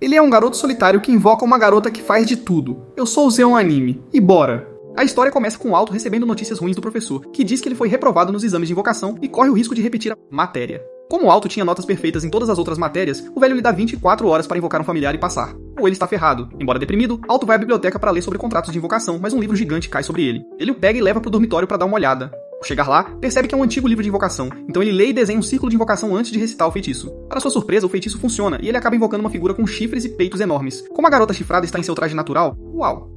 Ele é um garoto solitário que invoca uma garota que faz de tudo. Eu sou o Zeon Anime. E bora! A história começa com o Alto recebendo notícias ruins do professor, que diz que ele foi reprovado nos exames de invocação e corre o risco de repetir a matéria. Como o Alto tinha notas perfeitas em todas as outras matérias, o velho lhe dá 24 horas para invocar um familiar e passar. Ou ele está ferrado. Embora deprimido, Alto vai à biblioteca para ler sobre contratos de invocação, mas um livro gigante cai sobre ele. Ele o pega e leva pro dormitório para dar uma olhada. Ao chegar lá, percebe que é um antigo livro de invocação, então ele lê e desenha um círculo de invocação antes de recitar o feitiço. Para sua surpresa, o feitiço funciona e ele acaba invocando uma figura com chifres e peitos enormes. Como a garota chifrada está em seu traje natural, uau!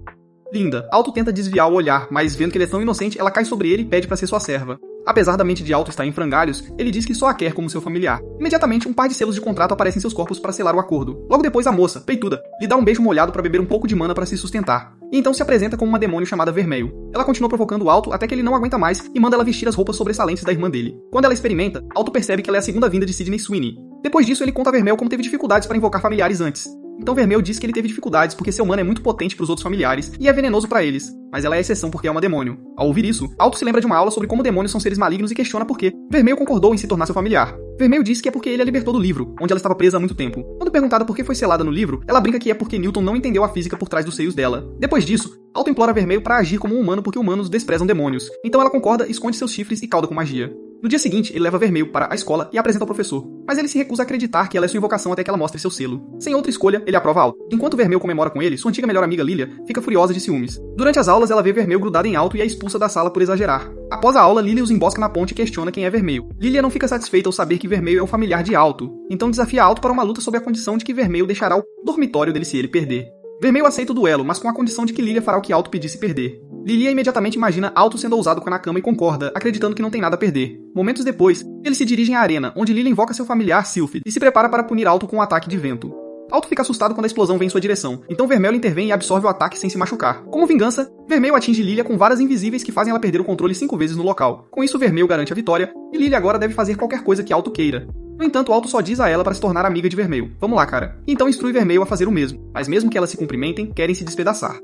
Linda. Alto tenta desviar o olhar, mas vendo que ele é tão inocente, ela cai sobre ele e pede para ser sua serva. Apesar da mente de Alto estar em frangalhos, ele diz que só a quer como seu familiar. Imediatamente, um par de selos de contrato aparecem em seus corpos para selar o acordo. Logo depois, a moça, peituda, lhe dá um beijo molhado para beber um pouco de mana para se sustentar. E então se apresenta como uma demônio chamada Vermelho. Ela continua provocando Alto até que ele não aguenta mais e manda ela vestir as roupas sobressalentes da irmã dele. Quando ela experimenta, Alto percebe que ela é a segunda vinda de Sydney Sweeney. Depois disso, ele conta a Vermelho como teve dificuldades para invocar familiares antes. Então Vermelho diz que ele teve dificuldades porque seu mana é muito potente para os outros familiares e é venenoso para eles, mas ela é a exceção porque é uma demônio. Ao ouvir isso, Alto se lembra de uma aula sobre como demônios são seres malignos e questiona por quê. Vermelho concordou em se tornar seu familiar. Vermelho diz que é porque ele a libertou do livro, onde ela estava presa há muito tempo. Quando perguntada por que foi selada no livro, ela brinca que é porque Newton não entendeu a física por trás dos seios dela. Depois disso, Alto implora Vermelho para agir como um humano porque humanos desprezam demônios. Então ela concorda, esconde seus chifres e cauda com magia. No dia seguinte, ele leva Vermelho para a escola e apresenta ao professor, mas ele se recusa a acreditar que ela é sua invocação até que ela mostre seu selo. Sem outra escolha, ele aprova Alto. Enquanto Vermelho comemora com ele, sua antiga melhor amiga Lilia fica furiosa de ciúmes. Durante as aulas, ela vê Vermelho grudado em Alto e a expulsa da sala por exagerar. Após a aula, Lilia os embosca na ponte e questiona quem é Vermelho. Lilia não fica satisfeita ao saber que Vermelho é um familiar de Alto, então desafia Alto para uma luta sob a condição de que Vermelho deixará o dormitório dele se ele perder. Vermelho aceita o duelo, mas com a condição de que Lilia fará o que Alto pedisse perder. Lilia imediatamente imagina Alto sendo ousado na cama e concorda, acreditando que não tem nada a perder. Momentos depois, eles se dirigem à arena, onde Lilia invoca seu familiar Sylphid e se prepara para punir Alto com um ataque de vento. Alto fica assustado quando a explosão vem em sua direção, então Vermelho intervém e absorve o ataque sem se machucar. Como vingança, Vermelho atinge Lilia com varas invisíveis que fazem ela perder o controle 5 vezes no local. Com isso, Vermelho garante a vitória, e Lilia agora deve fazer qualquer coisa que Alto queira. No entanto, Alto só diz a ela para se tornar amiga de Vermelho. Vamos lá, cara. Então instrui Vermelho a fazer o mesmo, mas mesmo que elas se cumprimentem, querem se despedaçar.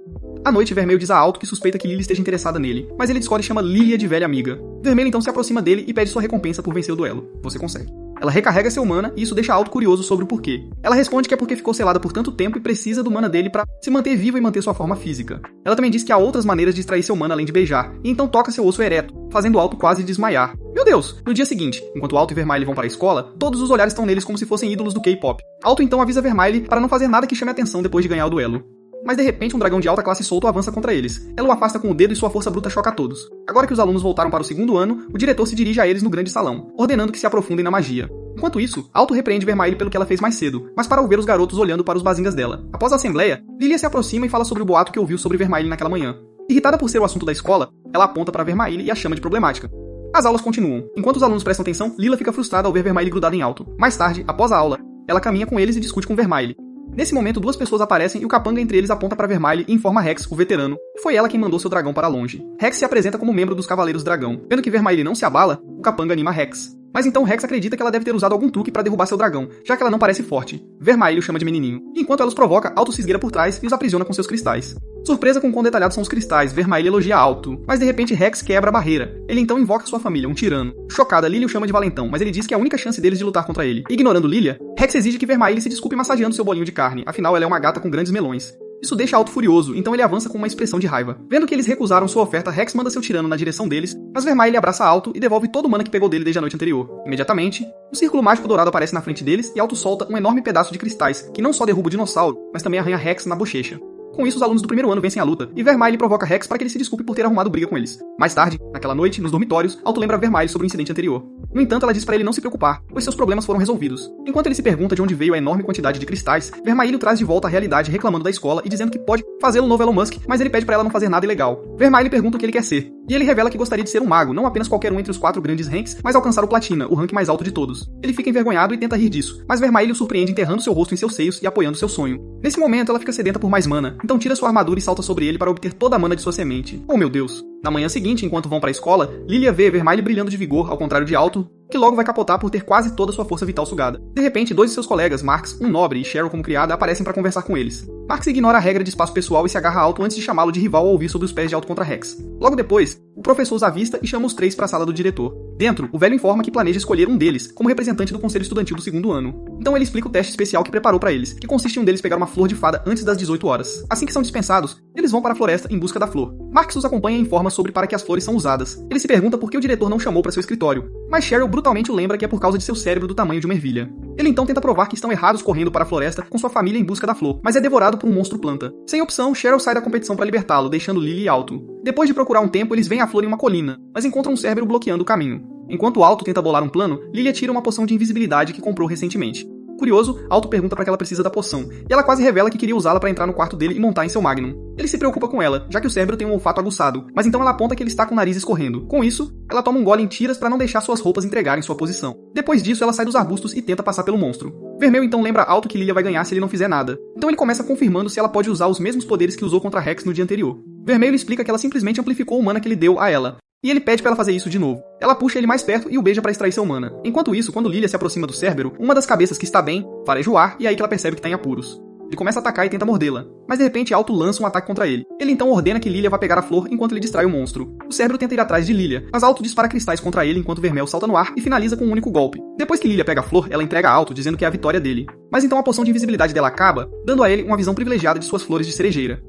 À noite, Vermelho diz a Alto que suspeita que Lilia esteja interessada nele, mas ele escolhe e chama Lilia de velha amiga. Vermelho então se aproxima dele e pede sua recompensa por vencer o duelo. Você consegue. Ela recarrega seu mana e isso deixa Alto curioso sobre o porquê. Ela responde que é porque ficou selada por tanto tempo e precisa do mana dele para se manter viva e manter sua forma física. Ela também diz que há outras maneiras de extrair seu mana além de beijar, e então toca seu osso ereto, fazendo Alto quase desmaiar. Meu Deus! No dia seguinte, enquanto Alto e Vermelho vão para a escola, todos os olhares estão neles como se fossem ídolos do K-pop. Alto então avisa Vermelho para não fazer nada que chame a atenção depois de ganhar o duelo. Mas de repente um dragão de alta classe solto avança contra eles. Ela o afasta com o dedo e sua força bruta choca a todos. Agora que os alunos voltaram para o segundo ano, o diretor se dirige a eles no grande salão, ordenando que se aprofundem na magia. Enquanto isso, Alto repreende Vermelho pelo que ela fez mais cedo, mas para ouvir os garotos olhando para os bazingas dela. Após a assembleia, Lilia se aproxima e fala sobre o boato que ouviu sobre Vermelho naquela manhã. Irritada por ser o assunto da escola, ela aponta para Vermelho e a chama de problemática. As aulas continuam. Enquanto os alunos prestam atenção, Lila fica frustrada ao ver Vermelho grudado em Alto. Mais tarde, após a aula, ela caminha com eles e discute com Vermelho. Nesse momento, 2 pessoas aparecem e o capanga entre eles aponta para Vermelho e informa Rex, o veterano. Foi ela quem mandou seu dragão para longe. Rex se apresenta como membro dos Cavaleiros Dragão. Vendo que Vermelho não se abala, o capanga anima Rex. Mas então Rex acredita que ela deve ter usado algum truque para derrubar seu dragão, já que ela não parece forte. Vermelho o chama de menininho. Enquanto ela os provoca, Alto se esgueira por trás e os aprisiona com seus cristais. Surpresa com quão detalhados são os cristais, Vermelho elogia Alto. Mas de repente Rex quebra a barreira. Ele então invoca sua família, um tirano. Chocada, Lilia o chama de valentão, mas ele diz que é a única chance deles de lutar contra ele. Ignorando Lilia, Rex exige que Vermelho se desculpe massageando seu bolinho de carne, afinal ela é uma gata com grandes melões. Isso deixa Alto furioso, então ele avança com uma expressão de raiva. Vendo que eles recusaram sua oferta, Rex manda seu tirano na direção deles, mas Vermelho abraça Alto e devolve todo o mana que pegou dele desde a noite anterior. Imediatamente, um círculo mágico dourado aparece na frente deles e Alto solta um enorme pedaço de cristais, que não só derruba o dinossauro, mas também arranha Rex na bochecha. Com isso, os alunos do primeiro ano vencem a luta, e Vermelho provoca Rex para que ele se desculpe por ter arrumado briga com eles. Mais tarde, naquela noite, nos dormitórios, Alto lembra Vermelho sobre o incidente anterior. No entanto, ela diz para ele não se preocupar, pois seus problemas foram resolvidos. Enquanto ele se pergunta de onde veio a enorme quantidade de cristais, Vermelho traz de volta a realidade reclamando da escola e dizendo que pode fazê-lo novo Elon Musk, mas ele pede para ela não fazer nada ilegal. Vermelho pergunta o que ele quer ser, e ele revela que gostaria de ser um mago, não apenas qualquer um entre os 4 grandes ranks, mas alcançar o Platina, o rank mais alto de todos. Ele fica envergonhado e tenta rir disso, mas Vermelho o surpreende enterrando seu rosto em seus seios e apoiando seu sonho. Nesse momento, ela fica sedenta por mais mana, então tira sua armadura e salta sobre ele para obter toda a mana de sua semente. Oh meu Deus! Na manhã seguinte, enquanto vão para a escola, Lilia vê Vermelho brilhando de vigor, ao contrário de Alto, que logo vai capotar por ter quase toda sua força vital sugada. De repente, 2 de seus colegas, Marx, um nobre, e Cheryl como criada, aparecem para conversar com eles. Marx ignora a regra de espaço pessoal e se agarra a Alto antes de chamá-lo de rival ao ouvir sobre os pés de Alto contra Rex. Logo depois, o O professor os avista e chama os 3 para a sala do diretor. Dentro, o velho informa que planeja escolher um deles como representante do conselho estudantil do segundo ano. Então ele explica o teste especial que preparou para eles, que consiste em um deles pegar uma flor de fada antes das 18 horas. Assim que são dispensados, eles vão para a floresta em busca da flor. Marx os acompanha e informa sobre para que as flores são usadas. Ele se pergunta por que o diretor não chamou para seu escritório, mas Cheryl brutalmente o lembra que é por causa de seu cérebro do tamanho de uma ervilha. Ele então tenta provar que estão errados correndo para a floresta com sua família em busca da flor, mas é devorado por um monstro planta. Sem opção, Cheryl sai da competição para libertá-lo, deixando Lily e Alto. Depois de procurar um tempo, eles veem a flor em uma colina, mas encontram um Cérbero bloqueando o caminho. Enquanto Alto tenta bolar um plano, Lily tira uma poção de invisibilidade que comprou recentemente. Curioso, Alto pergunta para que ela precisa da poção, e ela quase revela que queria usá-la para entrar no quarto dele e montar em seu Magnum. Ele se preocupa com ela, já que o Cérbero tem um olfato aguçado, mas então ela aponta que ele está com o nariz escorrendo. Com isso, ela toma um gole em tiras para não deixar suas roupas entregarem sua posição. Depois disso, ela sai dos arbustos e tenta passar pelo monstro. Vermelho então lembra Alto que Lilia vai ganhar se ele não fizer nada. Então ele começa confirmando se ela pode usar os mesmos poderes que usou contra Rex no dia anterior. Vermelho lhe explica que ela simplesmente amplificou o mana que ele deu a ela. E ele pede pra ela fazer isso de novo. Ela puxa ele mais perto e o beija pra extrair seu mana. Enquanto isso, quando Lilia se aproxima do Cérbero, uma das cabeças que está bem fareja o ar e é aí que ela percebe que tá em apuros. Ele começa a atacar e tenta mordê-la, mas de repente Alto lança um ataque contra ele. Ele então ordena que Lilia vá pegar a flor enquanto ele distrai o monstro. O Cérbero tenta ir atrás de Lilia, mas Alto dispara cristais contra ele enquanto Vermel salta no ar e finaliza com um único golpe. Depois que Lilia pega a flor, ela entrega a Alto dizendo que é a vitória dele. Mas então a poção de invisibilidade dela acaba, dando a ele uma visão privilegiada de suas flores de cerejeira.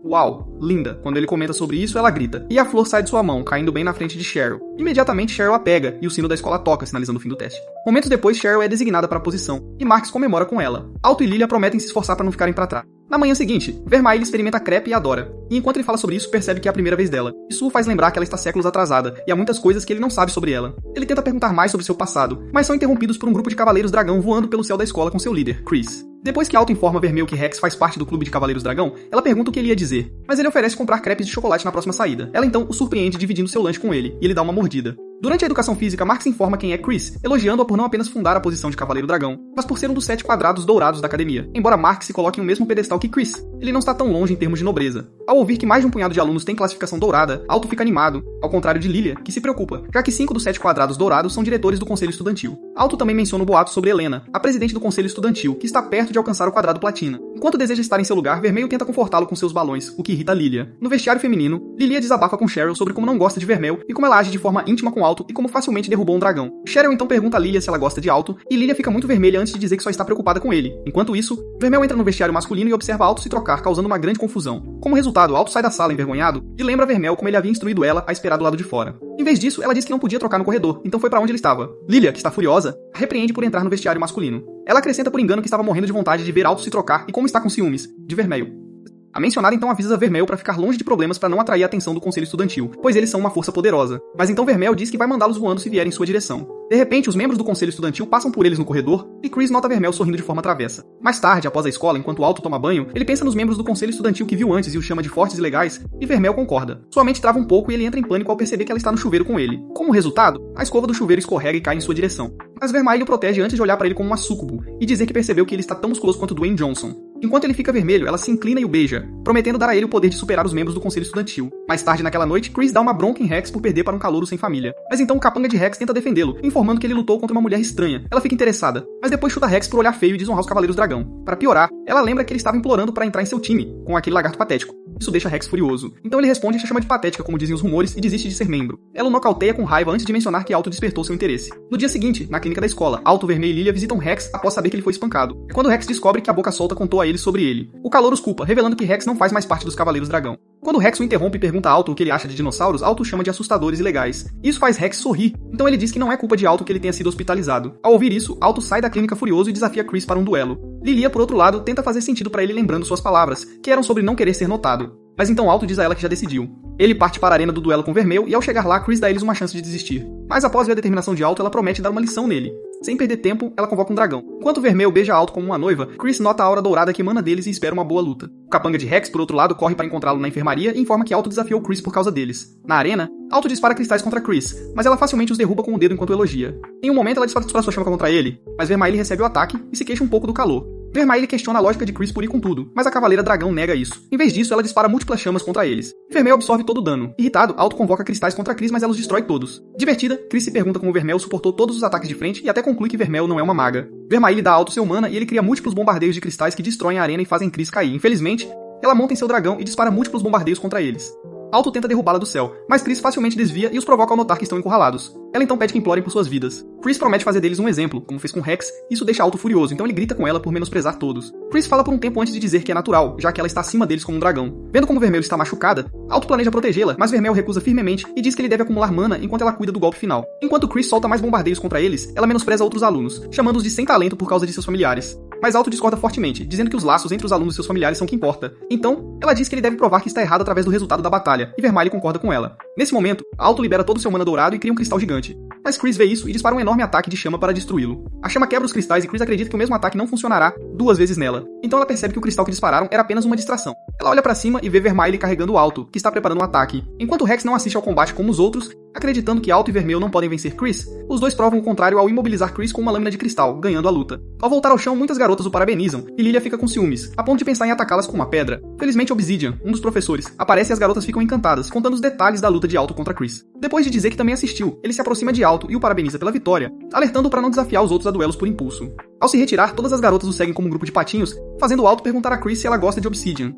Uau, linda. Quando ele comenta sobre isso, ela grita. E a flor sai de sua mão, caindo bem na frente de Cheryl. Imediatamente, Cheryl a pega e o sino da escola toca, sinalizando o fim do teste. Momentos depois, Cheryl é designada para a posição, e Marx comemora com ela. Alto e Lilia prometem se esforçar para não ficarem para trás. Na manhã seguinte, Vermaile experimenta crepe e adora. E enquanto ele fala sobre isso, percebe que é a primeira vez dela. Isso o faz lembrar que ela está séculos atrasada, e há muitas coisas que ele não sabe sobre ela. Ele tenta perguntar mais sobre seu passado, mas são interrompidos por um grupo de cavaleiros dragão voando pelo céu da escola com seu líder, Chris. Depois que Alto informa Vermelho que Rex faz parte do clube de Cavaleiros Dragão, ela pergunta o que ele ia dizer, mas ele oferece comprar crepes de chocolate na próxima saída. Ela então o surpreende dividindo seu lanche com ele, e ele dá uma mordida. Durante a educação física, Marx informa quem é Chris, elogiando-a por não apenas fundar a posição de Cavaleiro Dragão, mas por ser um dos 7 quadrados dourados da academia, embora Marx se coloque no mesmo pedestal que Chris. Ele não está tão longe em termos de nobreza. Ao ouvir que mais de um punhado de alunos tem classificação dourada, Alto fica animado, ao contrário de Lilia, que se preocupa, já que 5 dos 7 quadrados dourados são diretores do Conselho Estudantil. Alto também menciona o boato sobre Helena, a presidente do Conselho Estudantil, que está perto de alcançar o quadrado platina. Enquanto deseja estar em seu lugar, Vermelho tenta confortá-lo com seus balões, o que irrita Lilia. No vestiário feminino, Lilia desabafa com Cheryl sobre como não gosta de Vermelho e como ela age de forma íntima com Alto e como facilmente derrubou um dragão. Cheryl então pergunta a Lilia se ela gosta de Alto, e Lilia fica muito vermelha antes de dizer que só está preocupada com ele. Enquanto isso, Vermelho entra no vestiário masculino e observa Alto se trocar, causando uma grande confusão. Como resultado, Alto sai da sala envergonhado e lembra Vermelho como ele havia instruído ela a esperar do lado de fora. Em vez disso, ela diz que não podia trocar no corredor, então foi para onde ele estava. Lilia, que está furiosa, a repreende por entrar no vestiário masculino. Ela acrescenta por engano que estava morrendo de vontade de ver Alto se trocar e como está com ciúmes, de Vermelho. A mencionada então avisa Vermelho para ficar longe de problemas para não atrair a atenção do Conselho Estudantil, pois eles são uma força poderosa. Mas então Vermelho diz que vai mandá-los voando se vierem em sua direção. De repente, os membros do Conselho Estudantil passam por eles no corredor e Chris nota Vermelho sorrindo de forma travessa. Mais tarde, após a escola, enquanto Alto toma banho, ele pensa nos membros do Conselho Estudantil que viu antes e os chama de fortes e legais, e Vermelho concorda. Sua mente trava um pouco e ele entra em pânico ao perceber que ela está no chuveiro com ele. Como resultado, a escova do chuveiro escorrega e cai em sua direção. Mas Vermelho o protege antes de olhar para ele como uma súcubo e dizer que percebeu que ele está tão musculoso quanto Dwayne Johnson. Enquanto ele fica vermelho, ela se inclina e o beija, prometendo dar a ele o poder de superar os membros do Conselho Estudantil. Mais tarde naquela noite, Chris dá uma bronca em Rex por perder para um calouro sem família. Mas então o capanga de Rex tenta defendê-lo, informando que ele lutou contra uma mulher estranha. Ela fica interessada, mas depois chuta Rex por olhar feio e desonrar os Cavaleiros Dragão. Para piorar, ela lembra que ele estava implorando para entrar em seu time, com aquele lagarto patético. Isso deixa Rex furioso. Então ele responde e a chama de patética, como dizem os rumores, e desiste de ser membro. Ela o nocauteia com raiva antes de mencionar que Alto despertou seu interesse. No dia seguinte, na clínica da escola, Alto, Vermelho e Lilia visitam Rex após saber que ele foi espancado. É quando Rex descobre que a Boca Solta contou a eles sobre ele. O calor os culpa, revelando que Rex não faz mais parte dos Cavaleiros Dragão. Quando Rex o interrompe e pergunta a Alto o que ele acha de dinossauros, Alto o chama de assustadores e legais. Isso faz Rex sorrir, então ele diz que não é culpa de Alto que ele tenha sido hospitalizado. Ao ouvir isso, Alto sai da clínica furioso e desafia Chris para um duelo. Lilia, por outro lado, tenta fazer sentido para ele lembrando suas palavras, que eram sobre não querer ser notado. Mas então Alto diz a ela que já decidiu. Ele parte para a arena do duelo com Vermelho e ao chegar lá, Chris dá a eles uma chance de desistir. Mas após ver a determinação de Alto, ela promete dar uma lição nele. Sem perder tempo, ela convoca um dragão. Enquanto Vermelho beija Alto como uma noiva, Chris nota a aura dourada que emana deles e espera uma boa luta. O capanga de Rex, por outro lado, corre para encontrá-lo na enfermaria e informa que Alto desafiou Chris por causa deles. Na arena, Alto dispara cristais contra Chris, mas ela facilmente os derruba com o dedo enquanto elogia. Em um momento, ela dispara sua chama contra ele, mas Vermaile recebe o ataque e se queixa um pouco do calor. Vermaile questiona a lógica de Chris por ir com tudo, mas a Cavaleira Dragão nega isso. Em vez disso, ela dispara múltiplas chamas contra eles. Vermelho absorve todo o dano. Irritado, Alto convoca cristais contra Chris, mas ela os destrói todos. Divertida, Chris se pergunta como Vermelho suportou todos os ataques de frente e até conclui que Vermelho não é uma maga. Vermaile dá a Alto seu mana e ele cria múltiplos bombardeios de cristais que destroem a arena e fazem Chris cair. Infelizmente, ela monta em seu dragão e dispara múltiplos bombardeios contra eles. Alto tenta derrubá-la do céu, mas Chris facilmente desvia e os provoca ao notar que estão encurralados. Ela então pede que implorem por suas vidas. Chris promete fazer deles um exemplo, como fez com Rex, e isso deixa Alto furioso, então ele grita com ela por menosprezar todos. Chris fala por um tempo antes de dizer que é natural, já que ela está acima deles como um dragão. Vendo como Vermelho está machucada, Alto planeja protegê-la, mas Vermelho recusa firmemente e diz que ele deve acumular mana enquanto ela cuida do golpe final. Enquanto Chris solta mais bombardeios contra eles, ela menospreza outros alunos, chamando-os de sem talento por causa de seus familiares. Mas Alto discorda fortemente, dizendo que os laços entre os alunos e seus familiares são o que importa. Então, ela diz que ele deve provar que está errado através do resultado da batalha, e Vermelho concorda com ela. Nesse momento, Alto libera todo o seu mana dourado e cria um cristal gigante. Mas Chris vê isso e dispara um enorme ataque de chama para destruí-lo. A chama quebra os cristais e Chris acredita que o mesmo ataque não funcionará 2 vezes nela. Então ela percebe que o cristal que dispararam era apenas uma distração. Ela olha pra cima e vê Vermelho carregando o Alto, que está preparando um ataque. Enquanto Rex não assiste ao combate como os outros, acreditando que Alto e Vermelho não podem vencer Chris, os dois provam o contrário ao imobilizar Chris com uma lâmina de cristal, ganhando a luta. Ao voltar ao chão, muitas garotas o parabenizam, e Lilia fica com ciúmes, a ponto de pensar em atacá-las com uma pedra. Felizmente Obsidian, um dos professores, aparece e as garotas ficam encantadas, contando os detalhes da luta de Alto contra Chris. Depois de dizer que também assistiu, ele se aproxima de Alto e o parabeniza pela vitória, alertando-o para não desafiar os outros a duelos por impulso. Ao se retirar, todas as garotas o seguem como um grupo de patinhos, fazendo Alto perguntar a Chris se ela gosta de Obsidian.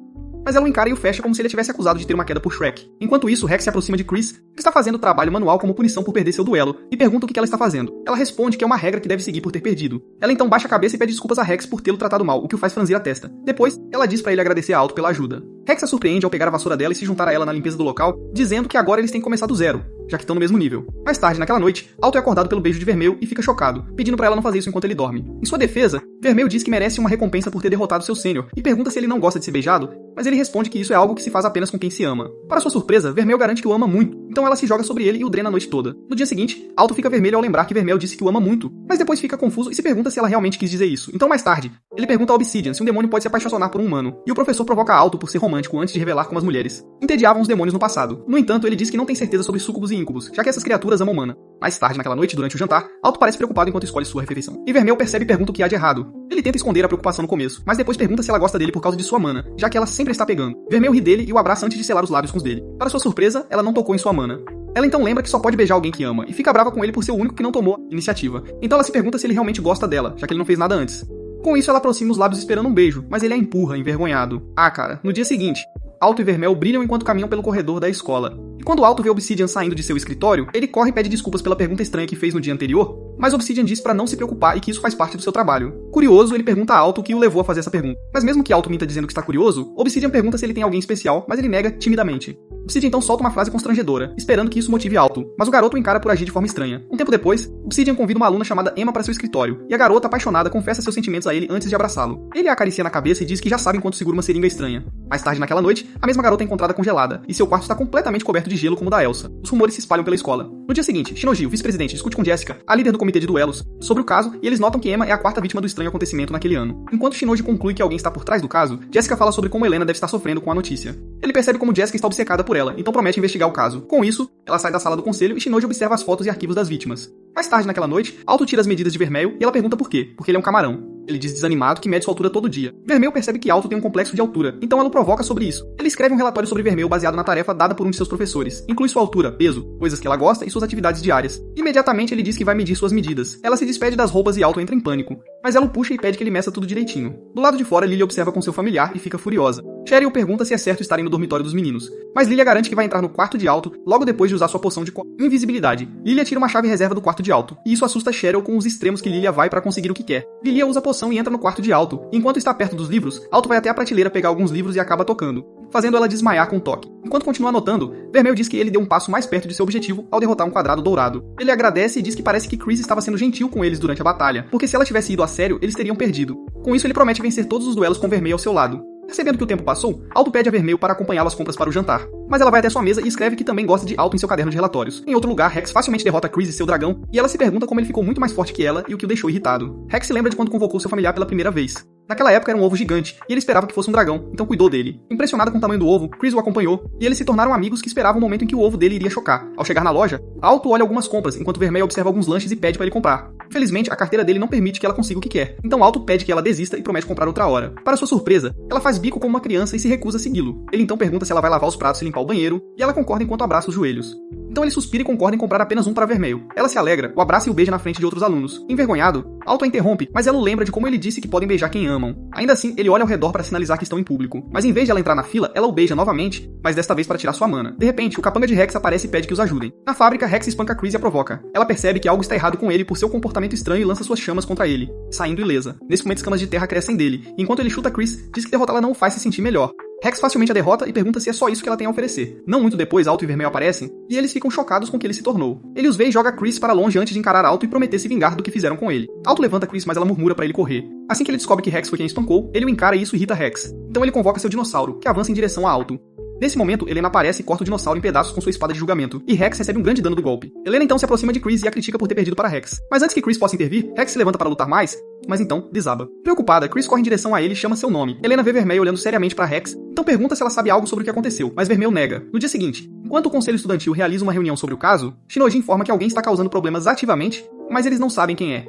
Mas ela o encara e o fecha como se ele tivesse acusado de ter uma queda por Shrek. Enquanto isso, Rex se aproxima de Chris, que está fazendo trabalho manual como punição por perder seu duelo, e pergunta o que ela está fazendo. Ela responde que é uma regra que deve seguir por ter perdido. Ela então baixa a cabeça e pede desculpas a Rex por tê-lo tratado mal, o que o faz franzir a testa. Depois, ela diz pra ele agradecer a Alto pela ajuda. Rex a surpreende ao pegar a vassoura dela e se juntar a ela na limpeza do local, dizendo que agora eles têm que começar do zero, já que estão no mesmo nível. Mais tarde, naquela noite, Alto é acordado pelo beijo de Vermelho e fica chocado, pedindo pra ela não fazer isso enquanto ele dorme. Em sua defesa, Vermelho diz que merece uma recompensa por ter derrotado seu sênior e pergunta se ele não gosta de ser beijado, mas ele responde que isso é algo que se faz apenas com quem se ama. Para sua surpresa, Vermelho garante que o ama muito, então ela se joga sobre ele e o drena a noite toda. No dia seguinte, Alto fica vermelho ao lembrar que Vermelho disse que o ama muito, mas depois fica confuso e se pergunta se ela realmente quis dizer isso. Então mais tarde, ele pergunta a Obsidian se um demônio pode se apaixonar por um humano, e o professor provoca Alto por ser romântico antes de revelar como as mulheres entediavam os demônios no passado. No entanto, ele diz que não tem certeza sobre súcubos e íncubos, já que essas criaturas amam mana. Mais tarde, naquela noite, durante o jantar, Alto parece preocupado enquanto escolhe sua refeição. E Vermelho percebe e pergunta o que há de errado. Ele tenta esconder a preocupação no começo, mas depois pergunta se ela gosta dele por causa de sua mana, já que ela sempre está pegando. Vermelho ri dele e o abraça antes de selar os lábios com os dele. Para sua surpresa, ela não tocou em sua mana. Ela então lembra que só pode beijar alguém que ama, e fica brava com ele por ser o único que não tomou a iniciativa. Então ela se pergunta se ele realmente gosta dela, já que ele não fez nada antes. Com isso, ela aproxima os lábios esperando um beijo, mas ele a empurra, envergonhado. Ah, cara, no dia seguinte, Alto e Vermelho brilham enquanto caminham pelo corredor da escola. E quando Alto vê Obsidian saindo de seu escritório, ele corre e pede desculpas pela pergunta estranha que fez no dia anterior, mas Obsidian diz pra não se preocupar e que isso faz parte do seu trabalho. Curioso, ele pergunta a Alto o que o levou a fazer essa pergunta. Mas mesmo que Alto minta dizendo que está curioso, Obsidian pergunta se ele tem alguém especial, mas ele nega timidamente. Obsidian então solta uma frase constrangedora, esperando que isso motive Alto, mas o garoto o encara por agir de forma estranha. Um tempo depois, Obsidian convida uma aluna chamada Emma para seu escritório, e a garota, apaixonada, confessa seus sentimentos a ele antes de abraçá-lo. Ele a acaricia na cabeça e diz que já sabe enquanto segura uma seringa estranha. Mais tarde naquela noite, a mesma garota é encontrada congelada, e seu quarto está completamente coberto de gelo como o da Elsa. Os rumores se espalham pela escola. No dia seguinte, Shinoji, o vice-presidente, discute com Jessica, a líder do comitê de duelos, sobre o caso, e eles notam que Emma é a 4ª vítima do estranho acontecimento naquele ano. Enquanto Shinoji conclui que alguém está por trás do caso, Jessica fala sobre como Helena deve estar sofrendo com a notícia. Ele percebe como Jessica está obcecada por ela, então promete investigar o caso. Com isso, ela sai da sala do conselho e Shinoji observa as fotos e arquivos das vítimas. Mais tarde naquela noite, Alto tira as medidas de Vermelho e ela pergunta por quê, porque ele é um camarão. Ele diz desanimado que mede sua altura todo dia. Vermelho percebe que Alto tem um complexo de altura, então ela o provoca sobre isso. Ele escreve um relatório sobre Vermelho baseado na tarefa dada por um de seus professores. Inclui sua altura, peso, coisas que ela gosta e suas atividades diárias. Imediatamente ele diz que vai medir suas medidas. Ela se despede das roupas e Alto entra em pânico. Mas ela o puxa e pede que ele meça tudo direitinho. Do lado de fora, Lilia observa com seu familiar e fica furiosa. Cheryl pergunta se é certo estarem no dormitório dos meninos. Mas Lilia garante que vai entrar no quarto de Alto logo depois de usar sua poção de invisibilidade. Lilia tira uma chave reserva do quarto de Alto. E isso assusta Cheryl com os extremos que Lilia vai para conseguir o que quer. Lilia usa a poção e entra no quarto de Alto. Enquanto está perto dos livros, Alto vai até a prateleira pegar alguns livros e acaba tocando, fazendo ela desmaiar com um toque. Enquanto continua anotando, Vermelho diz que ele deu um passo mais perto de seu objetivo ao derrotar um quadrado dourado. Ele agradece e diz que parece que Chris estava sendo gentil com eles durante a batalha, porque se ela tivesse ido a sério, eles teriam perdido. Com isso, ele promete vencer todos os duelos com Vermelho ao seu lado. Percebendo que o tempo passou, Alto pede a Vermelho para acompanhá-lo às compras para o jantar. Mas ela vai até sua mesa e escreve que também gosta de Alto em seu caderno de relatórios. Em outro lugar, Rex facilmente derrota Chris e seu dragão, e ela se pergunta como ele ficou muito mais forte que ela e o que o deixou irritado. Rex se lembra de quando convocou seu familiar pela primeira vez. Naquela época era um ovo gigante, e ele esperava que fosse um dragão, então cuidou dele. Impressionada com o tamanho do ovo, Chris o acompanhou, e eles se tornaram amigos que esperavam o momento em que o ovo dele iria chocar. Ao chegar na loja, Alto olha algumas compras, enquanto Vermelho observa alguns lanches e pede para ele comprar. Felizmente, a carteira dele não permite que ela consiga o que quer, então Alto pede que ela desista e promete comprar outra hora. Para sua surpresa, ela faz bico como uma criança e se recusa a segui-lo. Ele então pergunta se ela vai lavar os pratos e limpar o banheiro, e ela concorda enquanto abraça os joelhos. Então ele suspira e concorda em comprar apenas um para Vermelho. Ela se alegra, o abraça e o beija na frente de outros alunos. Envergonhado, Alto a interrompe, mas ela o lembra de como ele disse que podem beijar quem amam. Ainda assim, ele olha ao redor para sinalizar que estão em público. Mas em vez de ela entrar na fila, ela o beija novamente, mas desta vez para tirar sua mana. De repente, o capanga de Rex aparece e pede que os ajudem. Na fábrica, Rex espanca Chris e a provoca. Ela percebe que algo está errado com ele por seu comportamento estranho e lança suas chamas contra ele, saindo ilesa. Nesse momento, escamas de terra crescem dele, e enquanto ele chuta Chris, diz que derrotá-la não o faz se sentir melhor. Rex facilmente a derrota e pergunta se é só isso que ela tem a oferecer. Não muito depois, Alto e Vermelho aparecem, e eles ficam chocados com o que ele se tornou. Ele os vê e joga Chris para longe antes de encarar Alto e prometer se vingar do que fizeram com ele. Alto levanta Chris, mas ela murmura para ele correr. Assim que ele descobre que Rex foi quem espancou, ele o encara e isso irrita Rex. Então ele convoca seu dinossauro, que avança em direção a Alto. Nesse momento, Helena aparece e corta o dinossauro em pedaços com sua espada de julgamento, e Rex recebe um grande dano do golpe. Helena então se aproxima de Chris e a critica por ter perdido para Rex. Mas antes que Chris possa intervir, Rex se levanta para lutar mais, mas então desaba. Preocupada, Chris corre em direção a ele e chama seu nome. Helena vê Vermelho olhando seriamente para Rex, então pergunta se ela sabe algo sobre o que aconteceu, mas Vermelho nega. No dia seguinte, enquanto o conselho estudantil realiza uma reunião sobre o caso, Shinoji informa que alguém está causando problemas ativamente, mas eles não sabem quem é.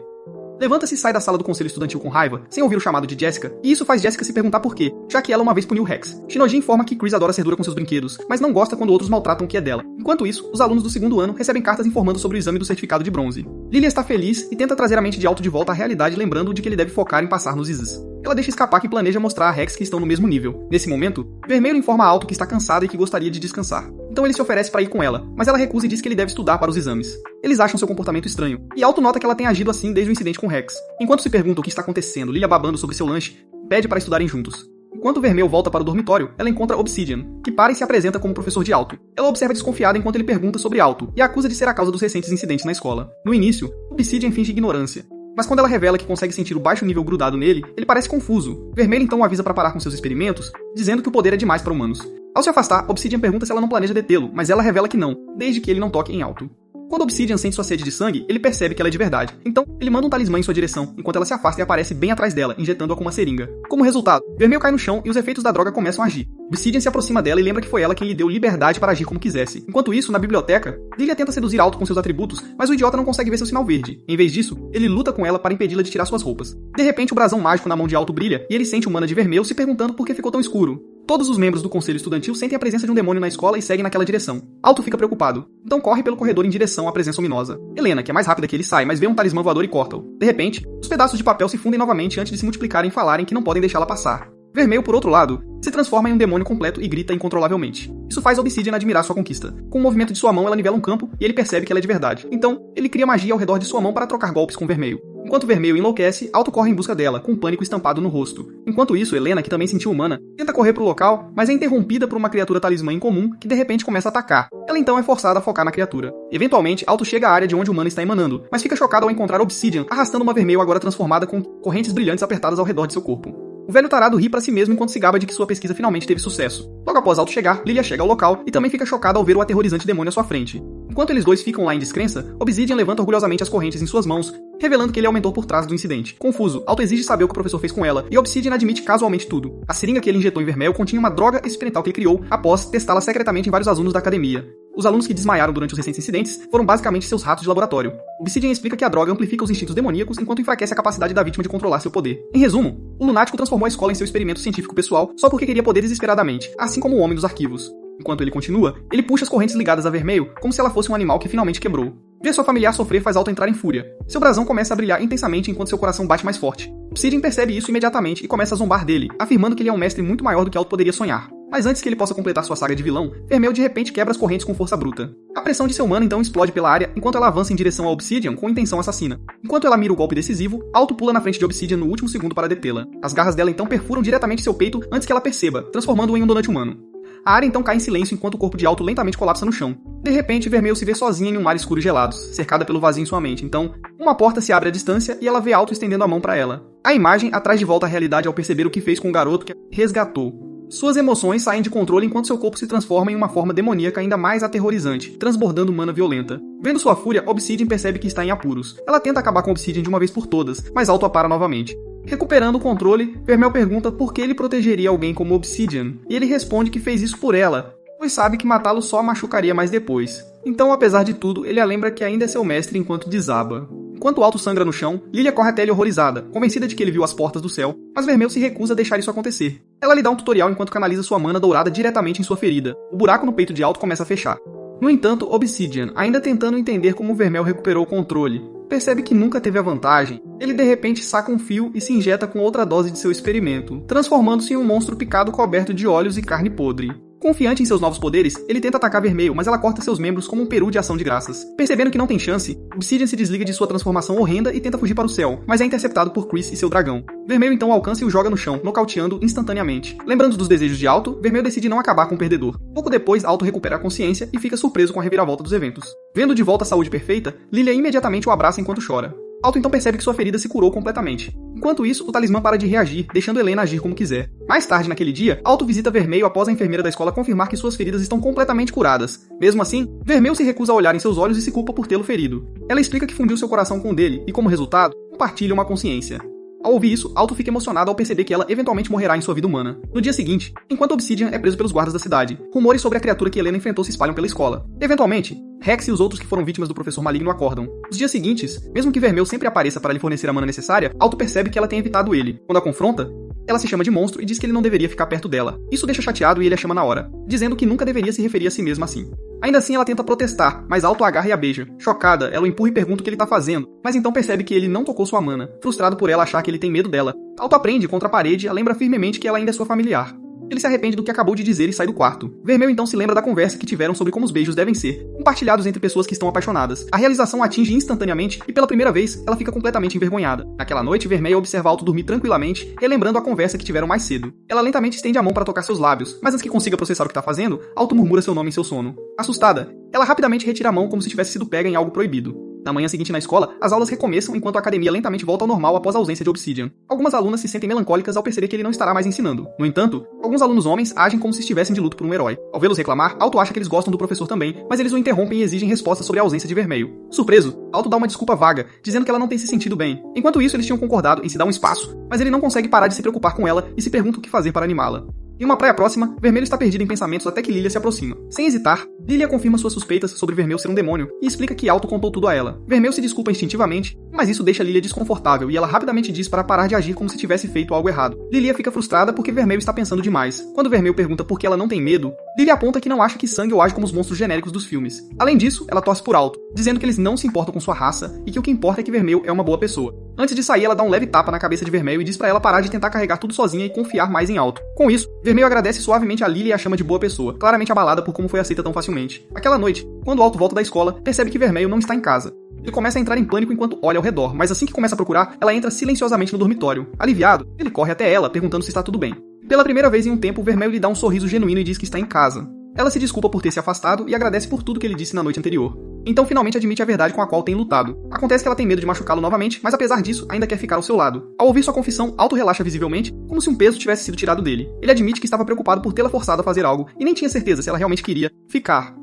Levanta-se e sai da sala do conselho estudantil com raiva, sem ouvir o chamado de Jessica, e isso faz Jessica se perguntar por quê, já que ela uma vez puniu Rex. Shinoji informa que Chris adora ser dura com seus brinquedos, mas não gosta quando outros maltratam o que é dela. Enquanto isso, os alunos do segundo ano recebem cartas informando sobre o exame do certificado de bronze. Lilia está feliz e tenta trazer a mente de Alto de volta à realidade, lembrando de que ele deve focar em passar nos ISs. Ela deixa escapar que planeja mostrar a Rex que estão no mesmo nível. Nesse momento, Vermelho informa a Alto que está cansada e que gostaria de descansar. Então ele se oferece para ir com ela, mas ela recusa e diz que ele deve estudar para os exames. Eles acham seu comportamento estranho, e Alto nota que ela tem agido assim desde o incidente com Rex. Enquanto se pergunta o que está acontecendo, Lilia babando sobre seu lanche, pede para estudarem juntos. Enquanto Vermelho volta para o dormitório, ela encontra Obsidian, que para e se apresenta como professor de Alto. Ela observa desconfiada enquanto ele pergunta sobre Alto, e a acusa de ser a causa dos recentes incidentes na escola. No início, Obsidian finge ignorância. Mas quando ela revela que consegue sentir o baixo nível grudado nele, ele parece confuso. Vermelho então o avisa para parar com seus experimentos, dizendo que o poder é demais para humanos. Ao se afastar, Obsidian pergunta se ela não planeja detê-lo, mas ela revela que não, desde que ele não toque em Alto. Quando Obsidian sente sua sede de sangue, ele percebe que ela é de verdade. Então, ele manda um talismã em sua direção, enquanto ela se afasta e aparece bem atrás dela, injetando-a com uma seringa. Como resultado, Vermelho cai no chão e os efeitos da droga começam a agir. Obsidian se aproxima dela e lembra que foi ela quem lhe deu liberdade para agir como quisesse. Enquanto isso, na biblioteca, Lilia tenta seduzir Alto com seus atributos, mas o idiota não consegue ver seu sinal verde. Em vez disso, ele luta com ela para impedi-la de tirar suas roupas. De repente, o brasão mágico na mão de Alto brilha e ele sente o mana de Vermelho se perguntando por que ficou tão escuro. Todos os membros do conselho estudantil sentem a presença de um demônio na escola e seguem naquela direção. Alto fica preocupado, então corre pelo corredor em direção à presença ominosa. Helena, que é mais rápida que ele, sai, mas vê um talismã voador e corta-o. De repente, os pedaços de papel se fundem novamente antes de se multiplicarem e falarem que não podem deixá-la passar. Vermelho, por outro lado, se transforma em um demônio completo e grita incontrolavelmente. Isso faz Obsidian admirar sua conquista. Com o movimento de sua mão, ela nivela um campo e ele percebe que ela é de verdade. Então, ele cria magia ao redor de sua mão para trocar golpes com Vermelho. Enquanto Vermelho enlouquece, Alto corre em busca dela, com pânico estampado no rosto. Enquanto isso, Helena, que também sentiu humana, tenta correr pro local, mas é interrompida por uma criatura talismã incomum que de repente começa a atacar. Ela então é forçada a focar na criatura. Eventualmente, Alto chega à área de onde o humano está emanando, mas fica chocado ao encontrar Obsidian arrastando uma Vermelho agora transformada com correntes brilhantes apertadas ao redor de seu corpo. O velho tarado ri pra si mesmo enquanto se gaba de que sua pesquisa finalmente teve sucesso. Logo após Alto chegar, Lilia chega ao local e também fica chocada ao ver o aterrorizante demônio à sua frente. Enquanto eles dois ficam lá em descrença, Obsidian levanta orgulhosamente as correntes em suas mãos, revelando que ele é o mentor por trás do incidente. Confuso, Alto exige saber o que o professor fez com ela, e Obsidian admite casualmente tudo. A seringa que ele injetou em Vermelho continha uma droga experimental que ele criou após testá-la secretamente em vários alunos da academia. Os alunos que desmaiaram durante os recentes incidentes foram basicamente seus ratos de laboratório. Obsidian explica que a droga amplifica os instintos demoníacos enquanto enfraquece a capacidade da vítima de controlar seu poder. Em resumo, o lunático transformou a escola em seu experimento científico pessoal só porque queria poder desesperadamente, assim como o homem dos arquivos. Enquanto ele continua, ele puxa as correntes ligadas a Vermelho como se ela fosse um animal que finalmente quebrou. Ver sua familiar sofrer faz Alto entrar em fúria. Seu brasão começa a brilhar intensamente enquanto seu coração bate mais forte. Obsidian percebe isso imediatamente e começa a zombar dele, afirmando que ele é um mestre muito maior do que Alto poderia sonhar. Mas antes que ele possa completar sua saga de vilão, Vermelho de repente quebra as correntes com força bruta. A pressão de seu mana então explode pela área enquanto ela avança em direção a Obsidian com intenção assassina. Enquanto ela mira o golpe decisivo, Alto pula na frente de Obsidian no último segundo para detê-la. As garras dela então perfuram diretamente seu peito antes que ela perceba, transformando-o em um donut humano. A área então cai em silêncio enquanto o corpo de Alto lentamente colapsa no chão. De repente, Vermelho se vê sozinha em um mar escuro e gelado, cercada pelo vazio em sua mente. Então, uma porta se abre à distância e ela vê Alto estendendo a mão para ela. A imagem atraz de volta a realidade ao perceber o que fez com o garoto que a resgatou. Suas emoções saem de controle enquanto seu corpo se transforma em uma forma demoníaca ainda mais aterrorizante, transbordando mana violenta. Vendo sua fúria, Obsidian percebe que está em apuros. Ela tenta acabar com Obsidian de uma vez por todas, mas Alto a para novamente. Recuperando o controle, Vermelho pergunta por que ele protegeria alguém como Obsidian, e ele responde que fez isso por ela, pois sabe que matá-lo só machucaria mais depois. Então, apesar de tudo, ele a lembra que ainda é seu mestre enquanto desaba. Enquanto Alto sangra no chão, Lilia corre até ele horrorizada, convencida de que ele viu as portas do céu, mas Vermelho se recusa a deixar isso acontecer. Ela lhe dá um tutorial enquanto canaliza sua mana dourada diretamente em sua ferida. O buraco no peito de Alto começa a fechar. No entanto, Obsidian, ainda tentando entender como Vermel recuperou o controle, percebe que nunca teve a vantagem. Ele de repente saca um fio e se injeta com outra dose de seu experimento, transformando-se em um monstro picado coberto de olhos e carne podre. Confiante em seus novos poderes, ele tenta atacar Vermelho, mas ela corta seus membros como um peru de ação de graças. Percebendo que não tem chance, Obsidian se desliga de sua transformação horrenda e tenta fugir para o céu, mas é interceptado por Chris e seu dragão. Vermelho então alcança e o joga no chão, nocauteando instantaneamente. Lembrando dos desejos de Alto, Vermelho decide não acabar com o perdedor. Pouco depois, Alto recupera a consciência e fica surpreso com a reviravolta dos eventos. Vendo de volta a saúde perfeita, Lilia imediatamente o abraça enquanto chora. Alto então percebe que sua ferida se curou completamente. Enquanto isso, o talismã para de reagir, deixando Helena agir como quiser. Mais tarde naquele dia, Alto visita Vermelho após a enfermeira da escola confirmar que suas feridas estão completamente curadas. Mesmo assim, Vermelho se recusa a olhar em seus olhos e se culpa por tê-lo ferido. Ela explica que fundiu seu coração com o dele e, como resultado, compartilha uma consciência. Ao ouvir isso, Alto fica emocionado ao perceber que ela eventualmente morrerá em sua vida humana. No dia seguinte, enquanto Obsidian é preso pelos guardas da cidade, rumores sobre a criatura que Helena enfrentou se espalham pela escola. Eventualmente, Rex e os outros que foram vítimas do professor maligno acordam. Nos dias seguintes, mesmo que Vermelho sempre apareça para lhe fornecer a mana necessária, Alto percebe que ela tem evitado ele. Quando a confronta, ela se chama de monstro e diz que ele não deveria ficar perto dela. Isso deixa chateado e ele a chama na hora, dizendo que nunca deveria se referir a si mesma assim. Ainda assim, ela tenta protestar, mas Alto a agarra e a beija. Chocada, ela o empurra e pergunta o que ele tá fazendo, mas então percebe que ele não tocou sua mana, frustrado por ela achar que ele tem medo dela. Alto aprende contra a parede e a lembra firmemente que ela ainda é sua familiar. Ele se arrepende do que acabou de dizer e sai do quarto. Vermelho então se lembra da conversa que tiveram sobre como os beijos devem ser, compartilhados entre pessoas que estão apaixonadas. A realização a atinge instantaneamente e pela primeira vez, ela fica completamente envergonhada. Naquela noite, Vermelho observa Alto dormir tranquilamente, relembrando a conversa que tiveram mais cedo. Ela lentamente estende a mão para tocar seus lábios, mas antes que consiga processar o que tá fazendo, Alto murmura seu nome em seu sono. Assustada, ela rapidamente retira a mão como se tivesse sido pega em algo proibido. Na manhã seguinte na escola, as aulas recomeçam enquanto a academia lentamente volta ao normal após a ausência de Obsidian. Algumas alunas se sentem melancólicas ao perceber que ele não estará mais ensinando. No entanto, alguns alunos homens agem como se estivessem de luto por um herói. Ao vê-los reclamar, Alto acha que eles gostam do professor também, mas eles o interrompem e exigem respostas sobre a ausência de Vermelho. Surpreso, Alto dá uma desculpa vaga, dizendo que ela não tem se sentido bem. Enquanto isso, eles tinham concordado em se dar um espaço, mas ele não consegue parar de se preocupar com ela e se pergunta o que fazer para animá-la. Em uma praia próxima, Vermelho está perdido em pensamentos até que Lilia se aproxima. Sem hesitar, Lilia confirma suas suspeitas sobre Vermelho ser um demônio e explica que Alto contou tudo a ela. Vermelho se desculpa instintivamente, mas isso deixa Lilia desconfortável e ela rapidamente diz para parar de agir como se tivesse feito algo errado. Lilia fica frustrada porque Vermelho está pensando demais. Quando Vermelho pergunta por que ela não tem medo, Lilia aponta que não acha que sangue ou age como os monstros genéricos dos filmes. Além disso, ela torce por Alto, dizendo que eles não se importam com sua raça e que o que importa é que Vermelho é uma boa pessoa. Antes de sair, ela dá um leve tapa na cabeça de Vermelho e diz para ela parar de tentar carregar tudo sozinha e confiar mais em Alto. Com isso, Vermelho agradece suavemente a Lilia e a chama de boa pessoa, claramente abalada por como foi aceita tão facilmente. Aquela noite, quando Alto volta da escola, percebe que Vermelho não está em casa. Ele começa a entrar em pânico enquanto olha ao redor, mas assim que começa a procurar, ela entra silenciosamente no dormitório. Aliviado, ele corre até ela, perguntando se está tudo bem. Pela primeira vez em um tempo, Vermelho lhe dá um sorriso genuíno e diz que está em casa. Ela se desculpa por ter se afastado e agradece por tudo que ele disse na noite anterior. Então finalmente admite a verdade com a qual tem lutado. Acontece que ela tem medo de machucá-lo novamente, mas apesar disso, ainda quer ficar ao seu lado. Ao ouvir sua confissão, Alto relaxa visivelmente, como se um peso tivesse sido tirado dele. Ele admite que estava preocupado por tê-la forçado a fazer algo, e nem tinha certeza se ela realmente queria ficar.